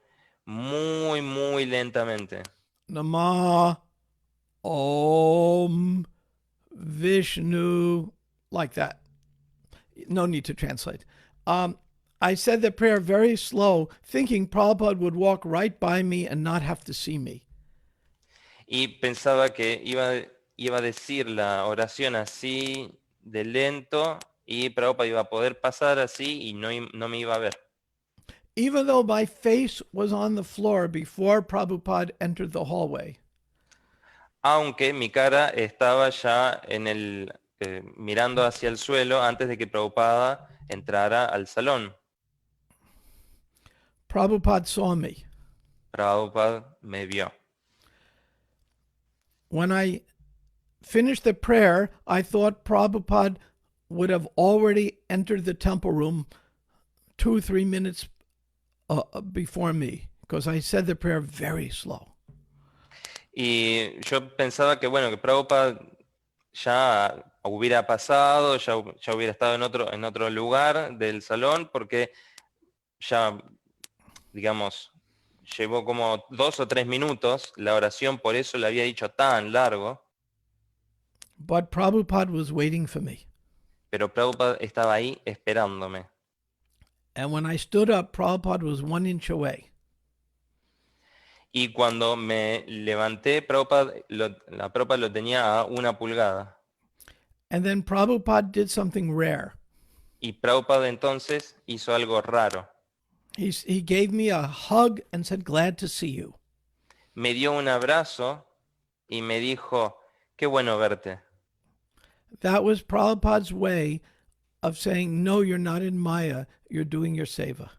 muy, muy lentamente. Nama Om Vishnu, like that. No need to translate. I said the prayer very slow, thinking Prabhupada would walk right by me and not have to see me. Y pensaba que iba a decir la oración así de lento y Prabhupada iba a poder pasar así y no me iba a ver. Even though my face was on the floor before Prabhupada entered the hallway. Aunque mi cara estaba ya mirando hacia el suelo antes de que Prabhupada entrara al salón. Prabhupada saw me. Prabhupada me vio. When I finished the prayer, I thought Prabhupada would have already entered the temple room 2 or 3 minutes before me, because I said the prayer very slow. Y yo pensaba que bueno, que Prabhupada ya hubiera pasado, ya hubiera estado en otro lugar del salón, porque ya, digamos, llevó como 2 o 3 minutos la oración, por eso la había dicho tan largo, But Prabhupada was waiting for me. pero Prabhupada estaba ahí esperándome. And when I stood up, Prabhupada was 1 inch away. Y cuando me levanté, la Prabhupada lo tenía a 1 pulgada. And then Prabhupada did something rare. Y Prabhupada entonces hizo algo raro. He gave me a hug and said, "Glad to see you." Me dio un abrazo y me dijo, qué bueno verte. That was Prabhupada's way of saying, "No, you're not in Maya, you're doing your seva."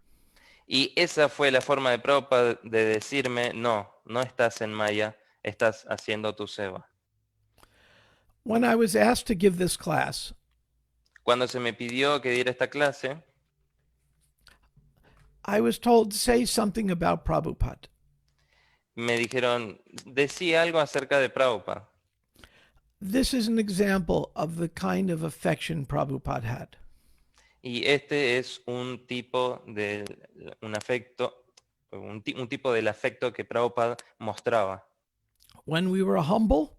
Y esa fue la forma de Prabhupada de decirme, no estás en Maya, estás haciendo tu seva. When I was asked to give this class, Cuando se me pidió que diera esta clase, I was told to say something about Prabhupada. me dijeron, decía algo acerca de Prabhupada. This is an example of the kind of affection Prabhupada had. Y este es un tipo del afecto que Prabhupada mostraba. When we were humble,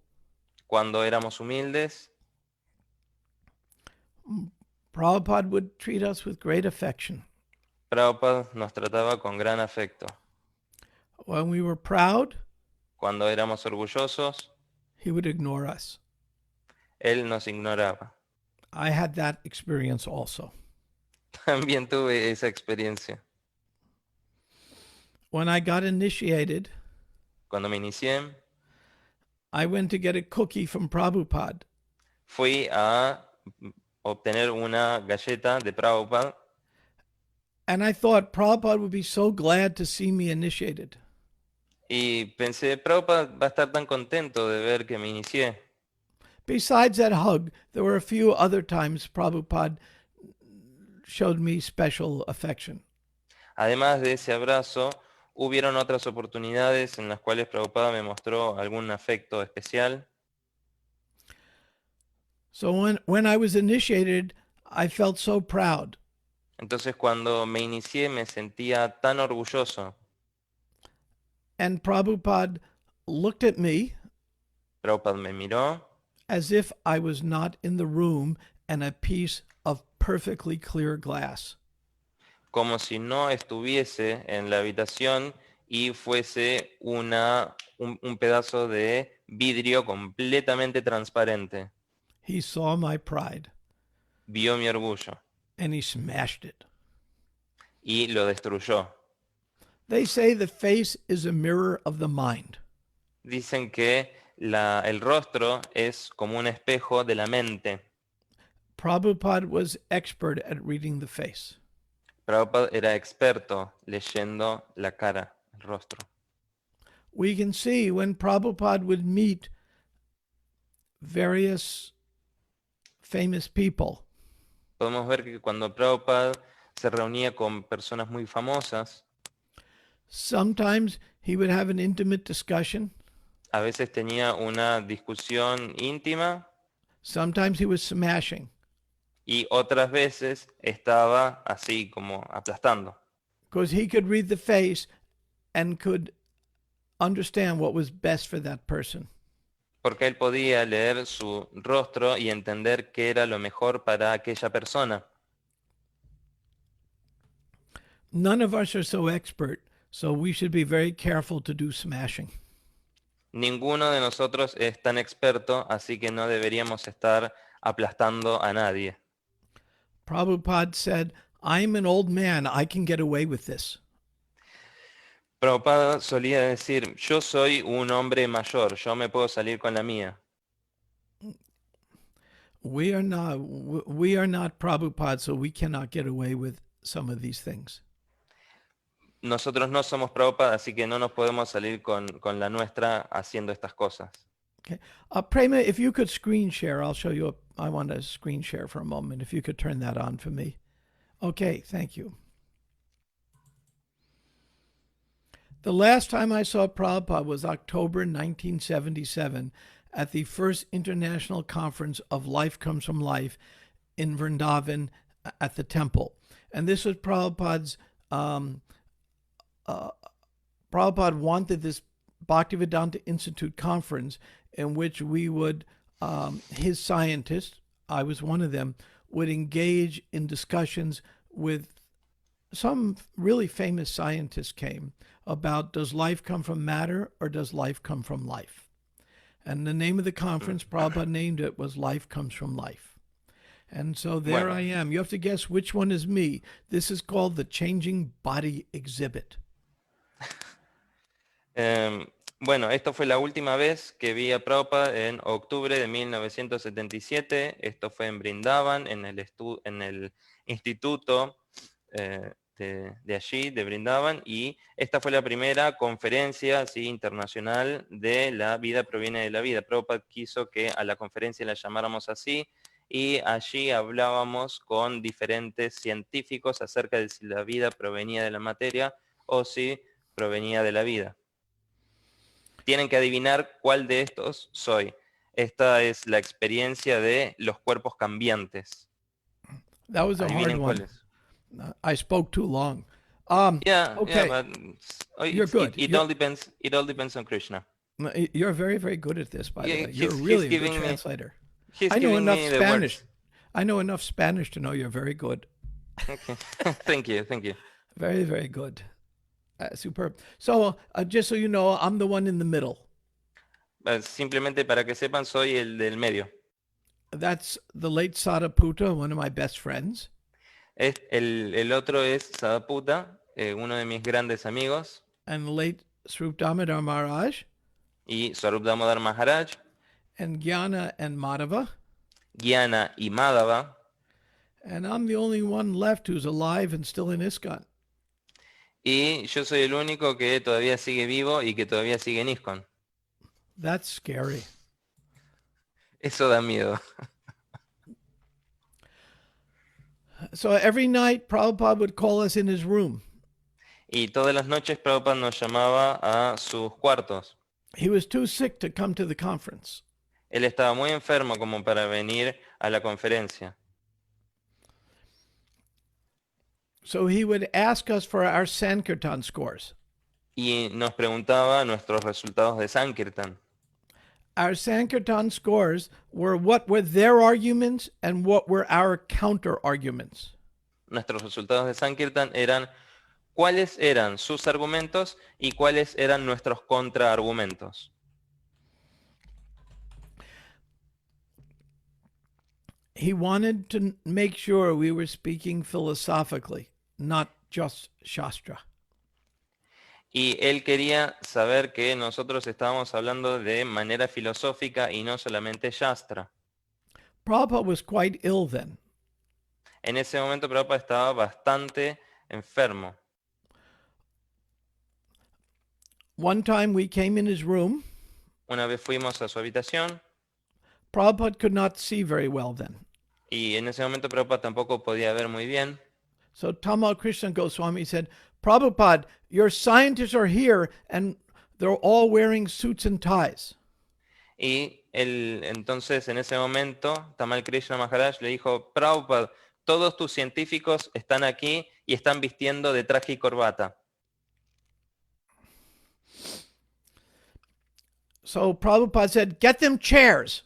Cuando éramos humildes, Prabhupada would treat us with great affection. Prabhupada nos trataba con gran afecto. When we were proud, Cuando éramos orgullosos, he would ignore us. él nos ignoraba. I had that experience also. También tuve esa experiencia. When I got initiated, Cuando me inicié, I went to get a cookie from Prabhupada. fui a obtener una galleta de Prabhupada And I thought Prabhupada would be so glad to see me initiated. y pensé, Prabhupada va a estar tan contento de ver que me inicié. Besides that hug, there were a few other times Prabhupada showed me special affection. Además de ese abrazo, hubieron otras oportunidades en las cuales Prabhupada me mostró algún afecto especial. So when I was initiated, I felt so proud. Entonces cuando me inicié me sentía tan orgulloso. And Prabhupada looked at me Prabhupada me miró as if I was not in the room and a piece of perfectly clear glass. como si no estuviese en la habitación y fuese un pedazo de vidrio completamente transparente. He saw my pride Vio mi orgullo and he smashed it. y lo destruyó. They say the face is a mirror of the mind. Dicen que el rostro es como un espejo de la mente. Prabhupada was expert at reading the face. Prabhupada era experto leyendo la cara, el rostro. We can see when Prabhupada would meet various famous people, Podemos ver que cuando Prabhupada se reunía con personas muy famosas, sometimes he would have an intimate discussion. a veces tenía una discusión íntima, Sometimes he was smashing. y otras veces estaba así como aplastando. because he could read the face and could understand what was best for that person. Porque él podía leer su rostro y entender qué era lo mejor para aquella persona. None of us are so expert, so we should be very careful to do smashing. Ninguno de nosotros es tan experto, así que no deberíamos estar aplastando a nadie. Prabhupada said, I'm an old man, I can get away with this. Prabhupada solía decir, yo soy un hombre mayor, yo me puedo salir con la mía. We are not Prabhupada, so we cannot get away with some of these things. Nosotros no somos Prabhupada, así que no nos podemos salir con la nuestra haciendo estas cosas. Okay. Prema, if you could screen share, I'll show you. I want to screen share for a moment. If you could turn that on for me. Okay, thank you. The last time I saw Prabhupada was October 1977 at the first International Conference of Life Comes from Life in Vrindavan at the temple. And this was Prabhupada's, Prabhupada wanted this Bhaktivedanta Institute conference in which we would, his scientists, I was one of them, would engage in discussions with some really famous scientists came about, does life come from matter or does life come from life? And the name of the conference, Prabhupada named it, was Life Comes from Life. And so there I am. You have to guess which one is me. This is called the Changing Body Exhibit. Bueno, esto fue la última vez que vi a Prabhupada en octubre de 1977. Esto fue en Brindavan, en el instituto de allí, de Brindavan, y esta fue la primera conferencia así, internacional de la vida proviene de la vida. Prabhupada quiso que a la conferencia la llamáramos así, y allí hablábamos con diferentes científicos acerca de si la vida provenía de la materia o si provenía de la vida. Tienen que adivinar cuál de estos soy. Esta es la experiencia de los cuerpos cambiantes. That was a Adivinen hard one. cuáles. I spoke too long. Yeah, but You're good. It all depends. It all depends on Krishna. You're very, very good at this, by the Yeah, way. You're he's really a giving good me- translator. He's I know giving enough me the Spanish. words. I know enough Spanish to know you're very good. Okay. Thank you. Very, very good. Superb. So, just so you know, I'm the one in the middle. Simplemente para que sepan, soy el del medio. That's the late Sadaputa, one of my best friends. El otro es Sadaputa, uno de mis grandes amigos, And the late Srup Damodar Maharaj. y Swarup Damodar Maharaj, And Jnana and Madhava. Gyana y Madhava, And I'm the only one left who's alive and still in ISKCON. y yo soy el único que todavía sigue vivo y que todavía sigue en ISKCON. That's scary. Eso da miedo. So every night, Prabhupada would call us in his room. Y todas las noches Prabhupada nos llamaba a sus cuartos. He was too sick to come to the conference. Él estaba muy enfermo como para venir a la conferencia. So he would ask us for our Sankirtan scores. Y nos preguntaba nuestros resultados de Sankirtan. Our Sankirtan scores were what were their arguments and what were our counter arguments. Nuestros resultados de Sankirtan eran cuáles eran sus argumentos y cuáles eran nuestros contraargumentos. He wanted to make sure we were speaking philosophically, not just Shastra. Y él quería saber que nosotros estábamos hablando de manera filosófica y no solamente Shastra. Prabhupada was quite ill then. En ese momento Prabhupada estaba bastante enfermo. One time we came in his room. Una vez fuimos a su habitación Prabhupada could not see very well then. y en ese momento Prabhupada tampoco podía ver muy bien. So Tamal Krishna Goswami said, Prabhupada, your scientists are here and they're all wearing suits and ties. Y él, entonces, en ese momento, Tamal Krishna Maharaj le dijo, Prabhupada, todos tus científicos están aquí y están vistiendo de traje y corbata. So Prabhupada said, get them chairs.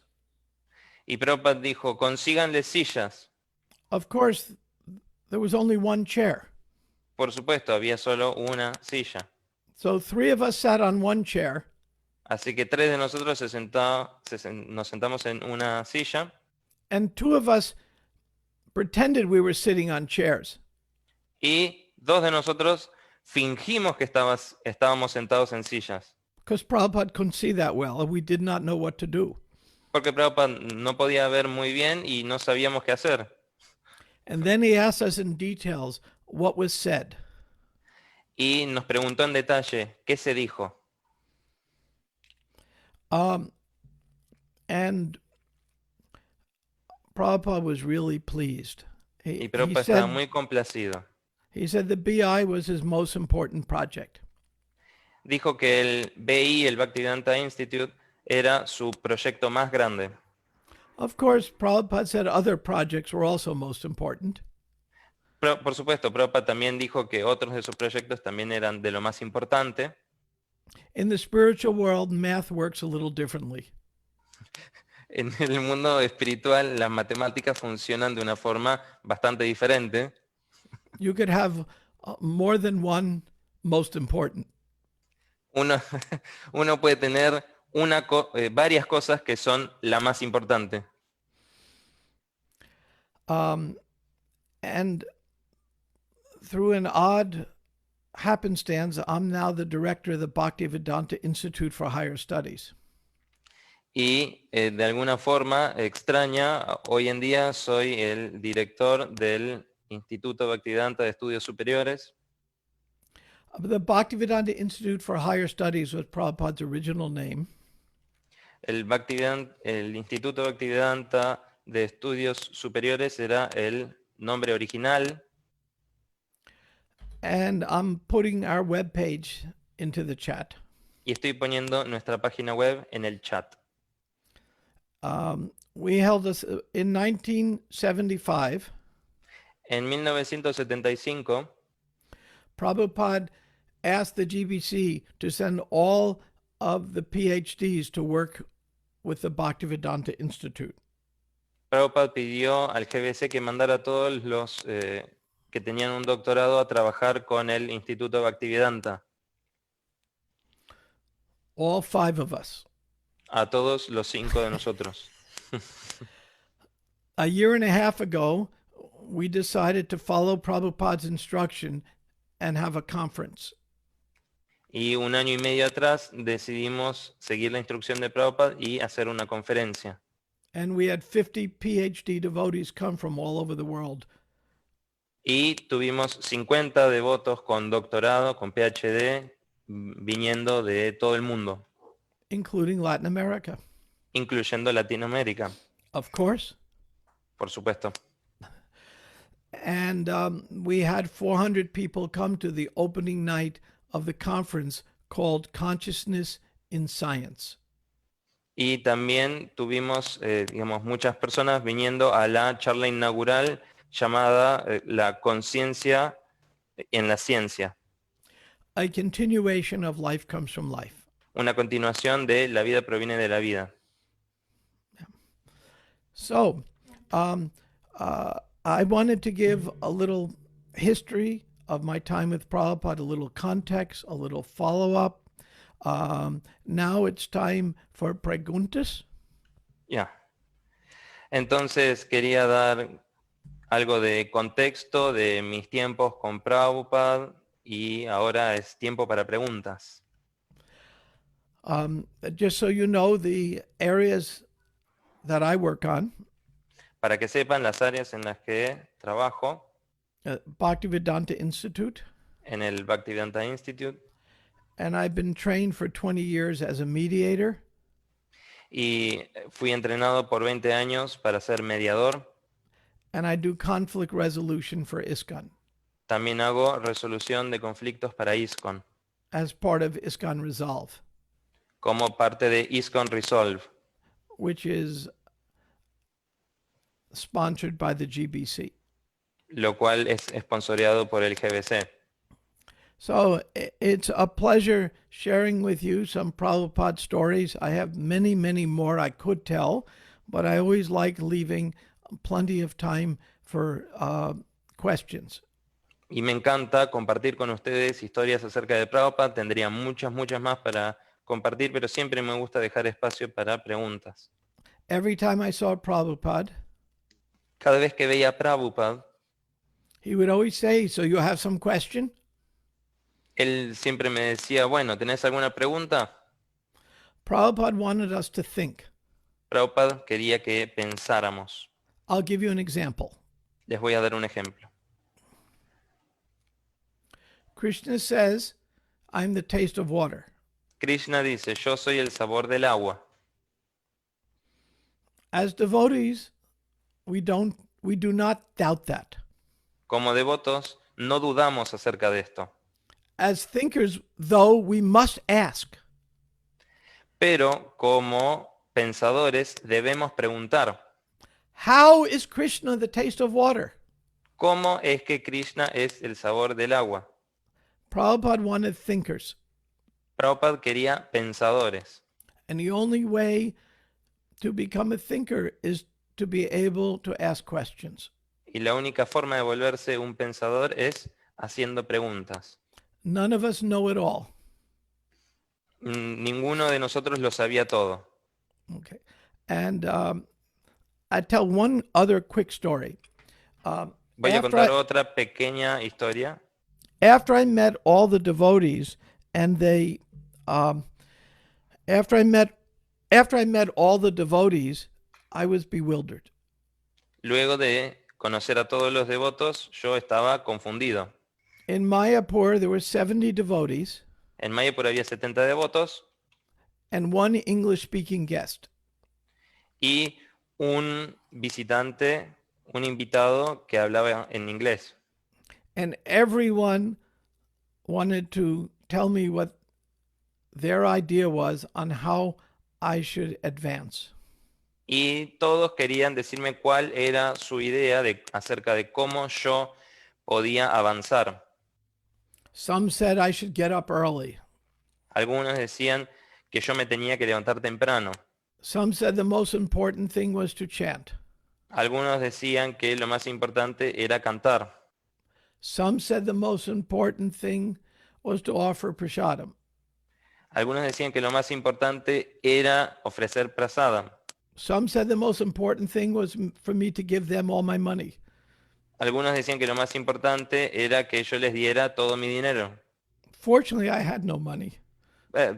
Y Prabhupada dijo, consíganle sillas. Of course, there was only one chair. Por supuesto, había solo una silla. So 3 of us sat on one chair, Así que 3 de nosotros nos sentamos en una silla and 2 of us pretended we were sitting on chairs. y 2 de nosotros fingimos que estábamos sentados en sillas. Because Prabhupada couldn't see that well, and we did not know what to do. Porque Prabhupada no podía ver muy bien y no sabíamos qué hacer. And then he asked us in details what was said. Y nos preguntó en detalle qué se dijo. And Prabhupada was really pleased. Y Prabhupada estaba muy complacido. He said the BI was his most important project. Dijo que el BI, el Bhaktivedanta Institute, era su proyecto más grande. Of course, Prabhupada said other projects were also most important. Por supuesto, Prabhupada también dijo que otros de sus proyectos también eran de lo más importante. In the spiritual world, math works a little differently. En el mundo espiritual, las matemáticas funcionan de una forma bastante diferente. You could have more than one most important. Uno puede tener varias cosas que son la más importante. And through an odd happenstance, I'm now the director of the Bhaktivedanta Institute for Higher Studies. Y de alguna forma extraña, hoy en día soy el director del Instituto Bhaktivedanta de Estudios Superiores. The Bhaktivedanta Institute for Higher Studies was Prabhupada's original name. El Instituto Bhaktivedanta de Estudios Superiores era el nombre original. And I'm putting our webpage into the chat. Y estoy poniendo nuestra página web en el chat. We held this in 1975. En 1975, Prabhupada asked the GBC to send all of the PhDs to work with the Bhaktivedanta Institute. Prabhupada pidió al GBC que mandara a todos los que tenían un doctorado a trabajar con el Instituto Bhaktivedanta. All 5 of us. A todos los 5 de nosotros. A year and a half ago, we decided to follow Prabhupada's instruction and have a conference. Y 1 año y medio atrás decidimos seguir la instrucción de Prabhupada y hacer una conferencia. And we had 50 PhD devotees come from all over the world. Y tuvimos 50 devotos con doctorado, con PhD, viniendo de todo el mundo. Including Latin America. Incluyendo Latinoamérica. Of course. Por supuesto. And we had 400 people come to the opening night of the conference called Consciousness in Science. Y también tuvimos, muchas personas viniendo a la charla inaugural llamada La conciencia en la ciencia. A continuation of Life Comes from Life. Una continuación de La vida proviene de la vida. So, I wanted to give a little history of my time with Prabhupada, a little context, a little follow-up. Now it's time for preguntas. Ya. Entonces quería dar algo de contexto de mis tiempos con Prabhupada y ahora es tiempo para preguntas. Just so you know, the areas that I work on. Para que sepan las áreas en las que trabajo. Bhaktivedanta Institute. En el Bhaktivedanta Institute. And I've been trained for 20 years as a mediator. Y fui entrenado por 20 años para ser mediador. And I do conflict resolution for ISKCON. También hago resolución de conflictos para ISKCON. As part of ISKCON Resolve. Como parte de ISKCON Resolve. which is sponsored by the GBC. lo cual es esponsoreado por el GBC. So it's a pleasure sharing with you some Prabhupada stories. I have many, many more I could tell, but I always like leaving plenty of time for questions. Y me encanta compartir con ustedes historias acerca de Prabhupada. Tendría muchas más para compartir, pero siempre me gusta dejar espacio para preguntas. Every time I saw Prabhupada, Cada vez que veía a Prabhupada, he would always say, "So you have some question?" él siempre me decía, bueno, ¿tenés alguna pregunta? Prabhupada wanted us to think. Prabhupada quería que pensáramos. I'll give you an example. Les voy a dar un ejemplo. Krishna says, "I'm the taste of water." Krishna dice, yo soy el sabor del agua. As devotees, we do not doubt that. Como devotos, no dudamos acerca de esto. As thinkers, though, we must ask. Pero como pensadores debemos preguntar, How is Krishna the taste of water? ¿cómo es que Krishna es el sabor del agua? Prabhupada wanted thinkers. Prabhupada quería pensadores. And the only way to become a thinker is to be able to ask questions. Y la única forma de volverse un pensador es haciendo preguntas. None of us know it all. Ninguno de nosotros lo sabía todo. Okay. And I tell one other quick story. Voy a contar otra pequeña historia. After I met all the devotees, and they, after I met all the devotees, I was bewildered. Luego de conocer a todos los devotos, yo estaba confundido. In Mayapur, there were 70 devotees En Mayapur había 70 devotos and one English-speaking guest. y un visitante, un invitado que hablaba en inglés. And everyone wanted to tell me what their idea was on how I should advance. Y todos querían decirme cuál era su idea acerca de cómo yo podía avanzar. Some said I should get up early. Algunos decían que yo me tenía que levantar temprano. Some said the most important thing was to chant. Algunos decían que lo más importante era cantar. Some said the most important thing was to offer prasadam. Algunos decían que lo más importante era ofrecer prasadam. Some said the most important thing was for me to give them all my money. Algunos decían que lo más importante era que yo les diera todo mi dinero. Fortunately, I had no money.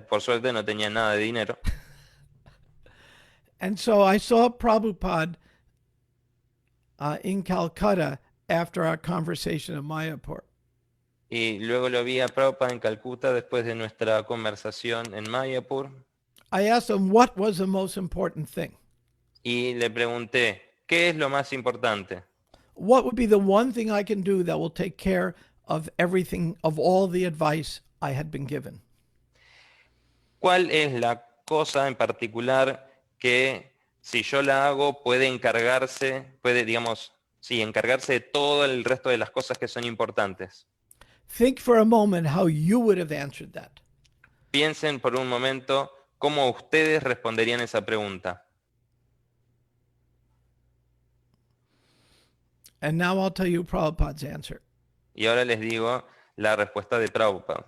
Por suerte no tenía nada de dinero. And so I saw Prabhupada in Calcutta after our conversation in Mayapur. Y luego lo vi a Prabhupada en Calcuta después de nuestra conversación en Mayapur. I asked him what was the most important thing. Y le pregunté, ¿qué es lo más importante? What would be the one thing I can do that will take care of everything, of all the advice I had been given? ¿Cuál es la cosa en particular que si yo la hago puede encargarse de todo el resto de las cosas que son importantes? Think for a moment how you would have answered that. Piensen por un momento cómo ustedes responderían esa pregunta. And now I'll tell you Prabhupada's answer. Y ahora les digo la respuesta de Prabhupada.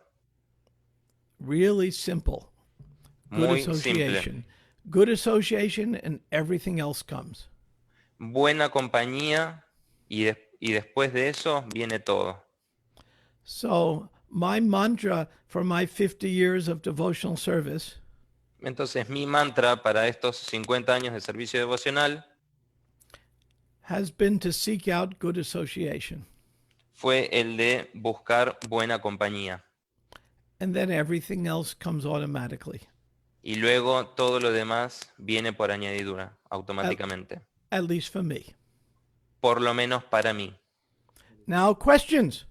Really simple. Good Muy association. simple. Good association and everything else comes. Buena compañía y después de eso viene todo. So my mantra for my 50 years of devotional service Entonces mi mantra para estos 50 años de servicio devocional has been to seek out good association. fue el de buscar buena compañía. And then everything else comes automatically. Y luego todo lo demás viene por añadidura, automáticamente. At least for me. Por lo menos para mí. Now, questions.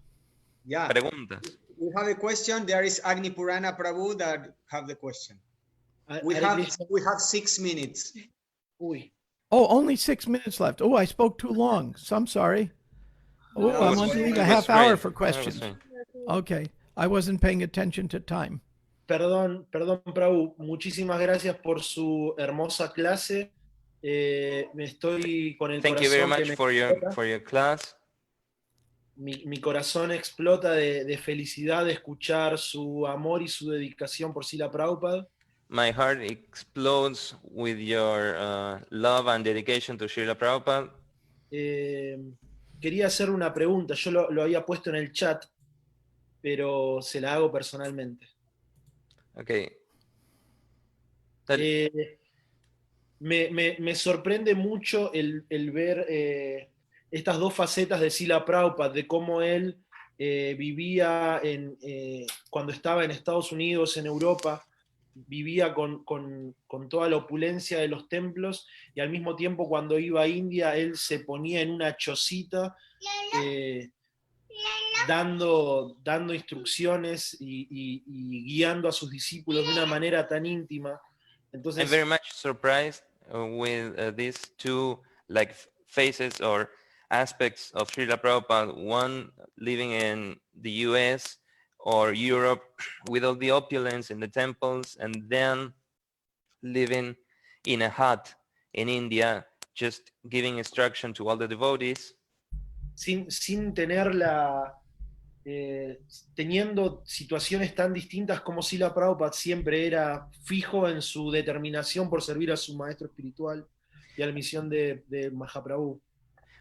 Yeah. Preguntas. We have a question. There is Agni Purana Prabhu that have the question. We have 6 minutes. Uy, Oh, only 6 minutes left. Oh, I spoke too long. So I'm sorry. Oh, No, I it's want to fine. leave It a was half hour great. for It was questions. great. Okay. I wasn't paying attention to time. perdón, Prabhu, muchísimas gracias por su hermosa clase. Me estoy con el Thank you very corazón que much me for explota. your class. Mi corazón explota de felicidad de escuchar su amor y su dedicación por Srila Prabhupada. My heart explodes with your love and dedication to Srila Prabhupada. Quería hacer una pregunta, yo lo había puesto en el chat, pero se la hago personalmente. Okay. Dale. Me sorprende mucho el ver estas dos facetas de Srila Prabhupada, de cómo él vivía cuando estaba en Estados Unidos, en Europa, vivía con toda la opulencia de los templos, y al mismo tiempo cuando iba a India, él se ponía en una chocita dando instrucciones y guiando a sus discípulos de una manera tan íntima. I'm Entonces, very much surprised with these two phases or aspects of Srila Prabhupada, one living in the US or Europe with all the opulence in the temples, and then living in a hut in India, just giving instruction to all the devotees. sin tener teniendo situaciones tan distintas, como Srila Prabhupada siempre era fijo en su determinación por servir a su maestro espiritual y a la misión de Mahaprabhu.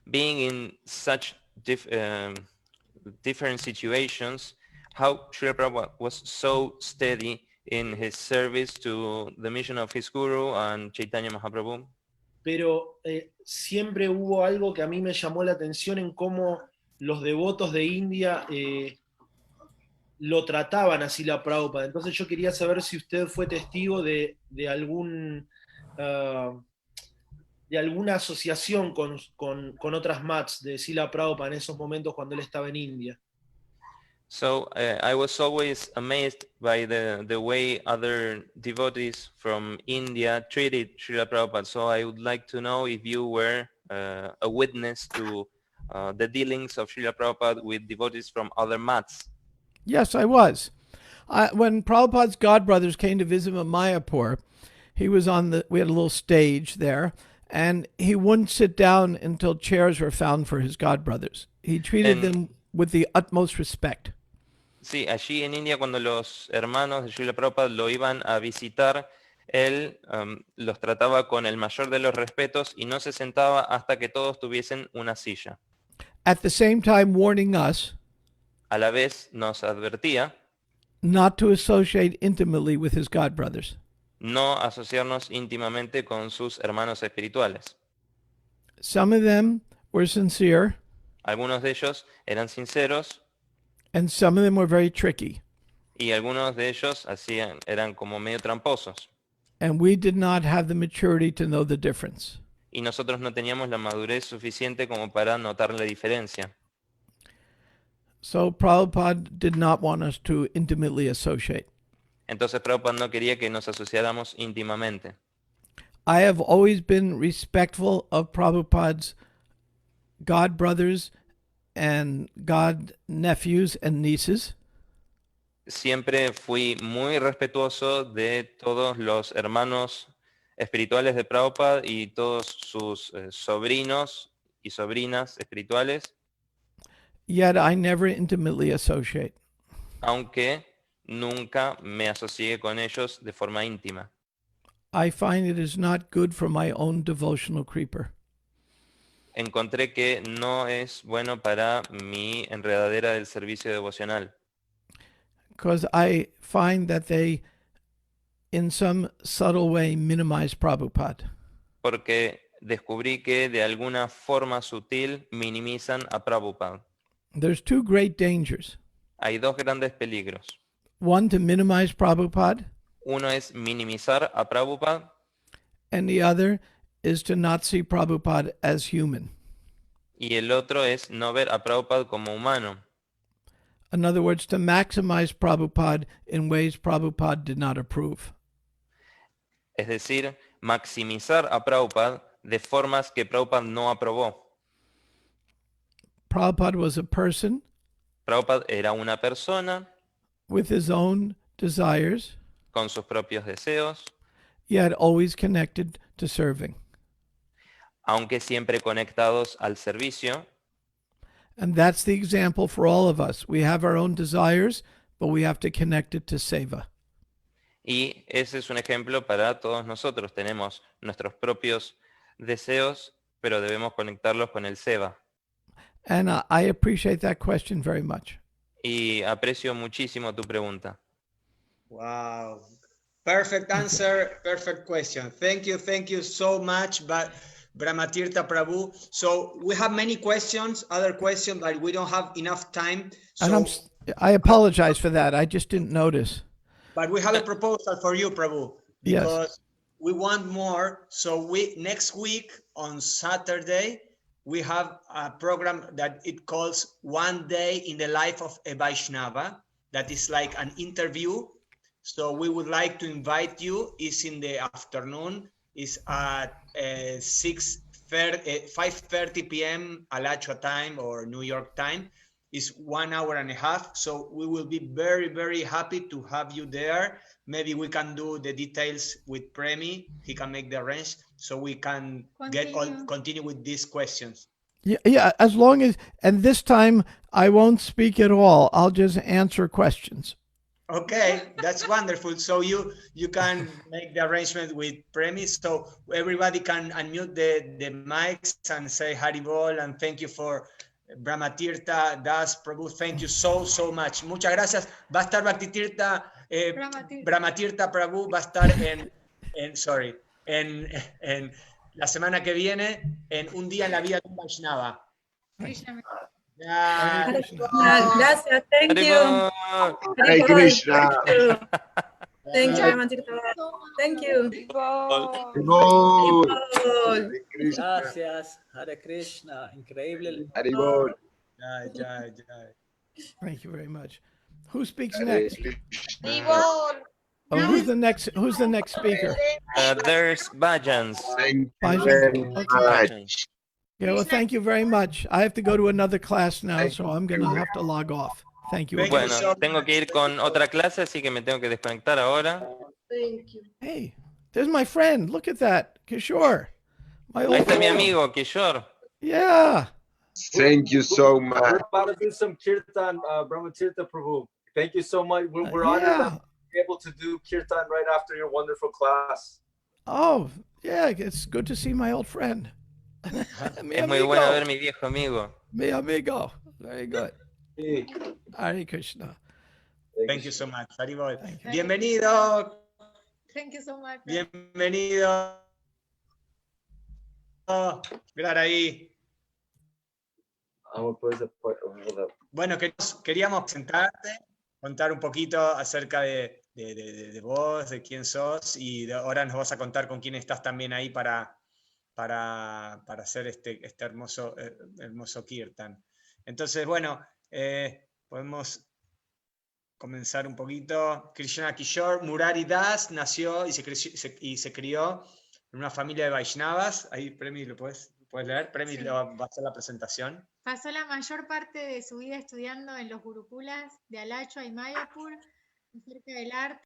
Being in such different situations, how Srila Prabhupada was so steady in his service to the mission of his guru and Chaitanya Mahaprabhu. Pero siempre hubo algo que a mí me llamó la atención en cómo los devotos de India lo trataban a Srila Prabhupada. Entonces yo quería saber si usted fue testigo de alguna asociación con otras mats de Srila Prabhupada en esos momentos cuando él estaba en India. So I was always amazed by the way other devotees from India treated Srila Prabhupada. So I would like to know if you were a witness to the dealings of Srila Prabhupada with devotees from other mats. Yes, I was. When Prabhupada's godbrothers came to visit him at Mayapur, he was we had a little stage there, and he wouldn't sit down until chairs were found for his godbrothers. He treated them with the utmost respect. Sí, allí en India cuando los hermanos de Srila Prabhupada lo iban a visitar, él los trataba con el mayor de los respetos y no se sentaba hasta que todos tuviesen una silla. At the same time warning us A la vez nos advertía not to associate intimately with his godbrothers. no asociarnos íntimamente con sus hermanos espirituales. Some of them were sincere, Algunos de ellos eran sinceros and some of them were very tricky. y algunos de ellos eran como medio tramposos. And we did not have the maturity to know the difference. Y nosotros no teníamos la madurez suficiente como para notar la diferencia. So Prabhupada did not want us to intimately associate. Entonces Prabhupada no quería que nos asociáramos íntimamente. I have always been respectful of Prabhupada's god brothers and god nephews and nieces. Siempre fui muy respetuoso de todos los hermanos espirituales de Prabhupada y todos sus sobrinos y sobrinas espirituales, Yet I never intimately associate. aunque nunca me asocié con ellos de forma íntima. I find it is not good for my own devotional creeper. Encontré que no es bueno para mi enredadera del servicio devocional, Because I find that they, in some subtle way, minimize Prabhupada. porque descubrí que de alguna forma sutil minimizan a Prabhupada. There's two great dangers. Hay dos grandes peligros. One, to minimize Prabhupada, Uno es minimizar a Prabhupada and the other is to not see Prabhupada as human. y el otro es no ver a Prabhupada como humano. In other words, to maximize Prabhupada in ways Prabhupada did not approve. Es decir, maximizar a Prabhupada de formas que Prabhupada no aprobó. Prabhupada was a person Prabhupada era una persona with his own desires, con sus propios deseos, yet always connected to serving. aunque siempre conectados al servicio. And that's the example for all of us. We have our own desires, but we have to connect it to seva. Y ese es un ejemplo para todos nosotros. Tenemos nuestros propios deseos, pero debemos conectarlos con el seva. And I appreciate that question very much. Y aprecio muchísimo tu pregunta. Wow. Perfect answer, perfect question. Thank you so much, Brahma Tirtha Prabhu. So we have many questions, other questions, but we don't have enough time. So, And I apologize for that. I just didn't notice. but we have a proposal for you, Prabhu, because Yes. we want more. So next week on Saturday, we have a program that it calls One Day in the Life of a Vaishnava. That is like an interview. So we would like to invite you. It's in the afternoon. It's at 5:30 p.m. Alachua time or New York time. It's 1 hour and a half. So we will be very, very happy to have you there. Maybe we can do the details with Premi. He can make the arrange so we can continue with these questions. Yeah, as long as, and this time I won't speak at all. I'll just answer questions. Okay, that's wonderful. So you can make the arrangement with Premi, so everybody can unmute the mics and say Haribol and thank you for Brahma Tirtha, Das, Prabhu. Thank you so much. Muchas gracias. Va a estar Bhakti Tirtha, Brahma Tirtha Prabhu va a estar en la semana que viene en Un Día en la Vida de un Vaishnava. Gracias, thank you. Hare Krishna. Thank you, Brahma Tirtha. Thank you. Haribol. Hare Krishna. Gracias, Hare Krishna, increíble. Haribol. Jai. Thank you very much. Who speaks Hare next? Krishna. Oh, who's the next speaker? There's Bhajans. Thank you Bhajan. very Okay. much. Yeah, well, thank you very much. I have to go to another class now, Thank so you. I'm going to have to log off. Thank you. Thank you. Bueno, tengo que ir con otra clase, así que me tengo que desconectar ahora. Hey, there's my friend. Look at that. Kishore. My Ahí old está mi friend. amigo, Kishore. Yeah. Thank you so We're much. about to do some kirtan, Brahma Tirtha Prabhu. Thank you so much. We're honored Yeah. to be able to do kirtan right after your wonderful class. Oh, yeah. It's good to see my old friend. Mi Es muy bueno amigo. ver mi viejo amigo. Mi amigo. Very good. Hey, Hare Krishna. Thank you so much, Haribol. Thank you. Bienvenido. Thank you so much. Bienvenido. Claro, ahí. Bueno, queríamos presentarte, contar un poquito acerca de vos, de quién sos, y ahora nos vas a contar con quién estás también ahí para hacer este hermoso kirtan. Entonces, bueno, podemos comenzar un poquito. Krishna Kishore Murari Das nació y se crió en una familia de Vaishnavas. Ahí, Premi, ¿lo puedes leer? Premi Sí. va a hacer la presentación. Pasó la mayor parte de su vida estudiando en los gurukulas de Alachua y Mayapur, acerca del arte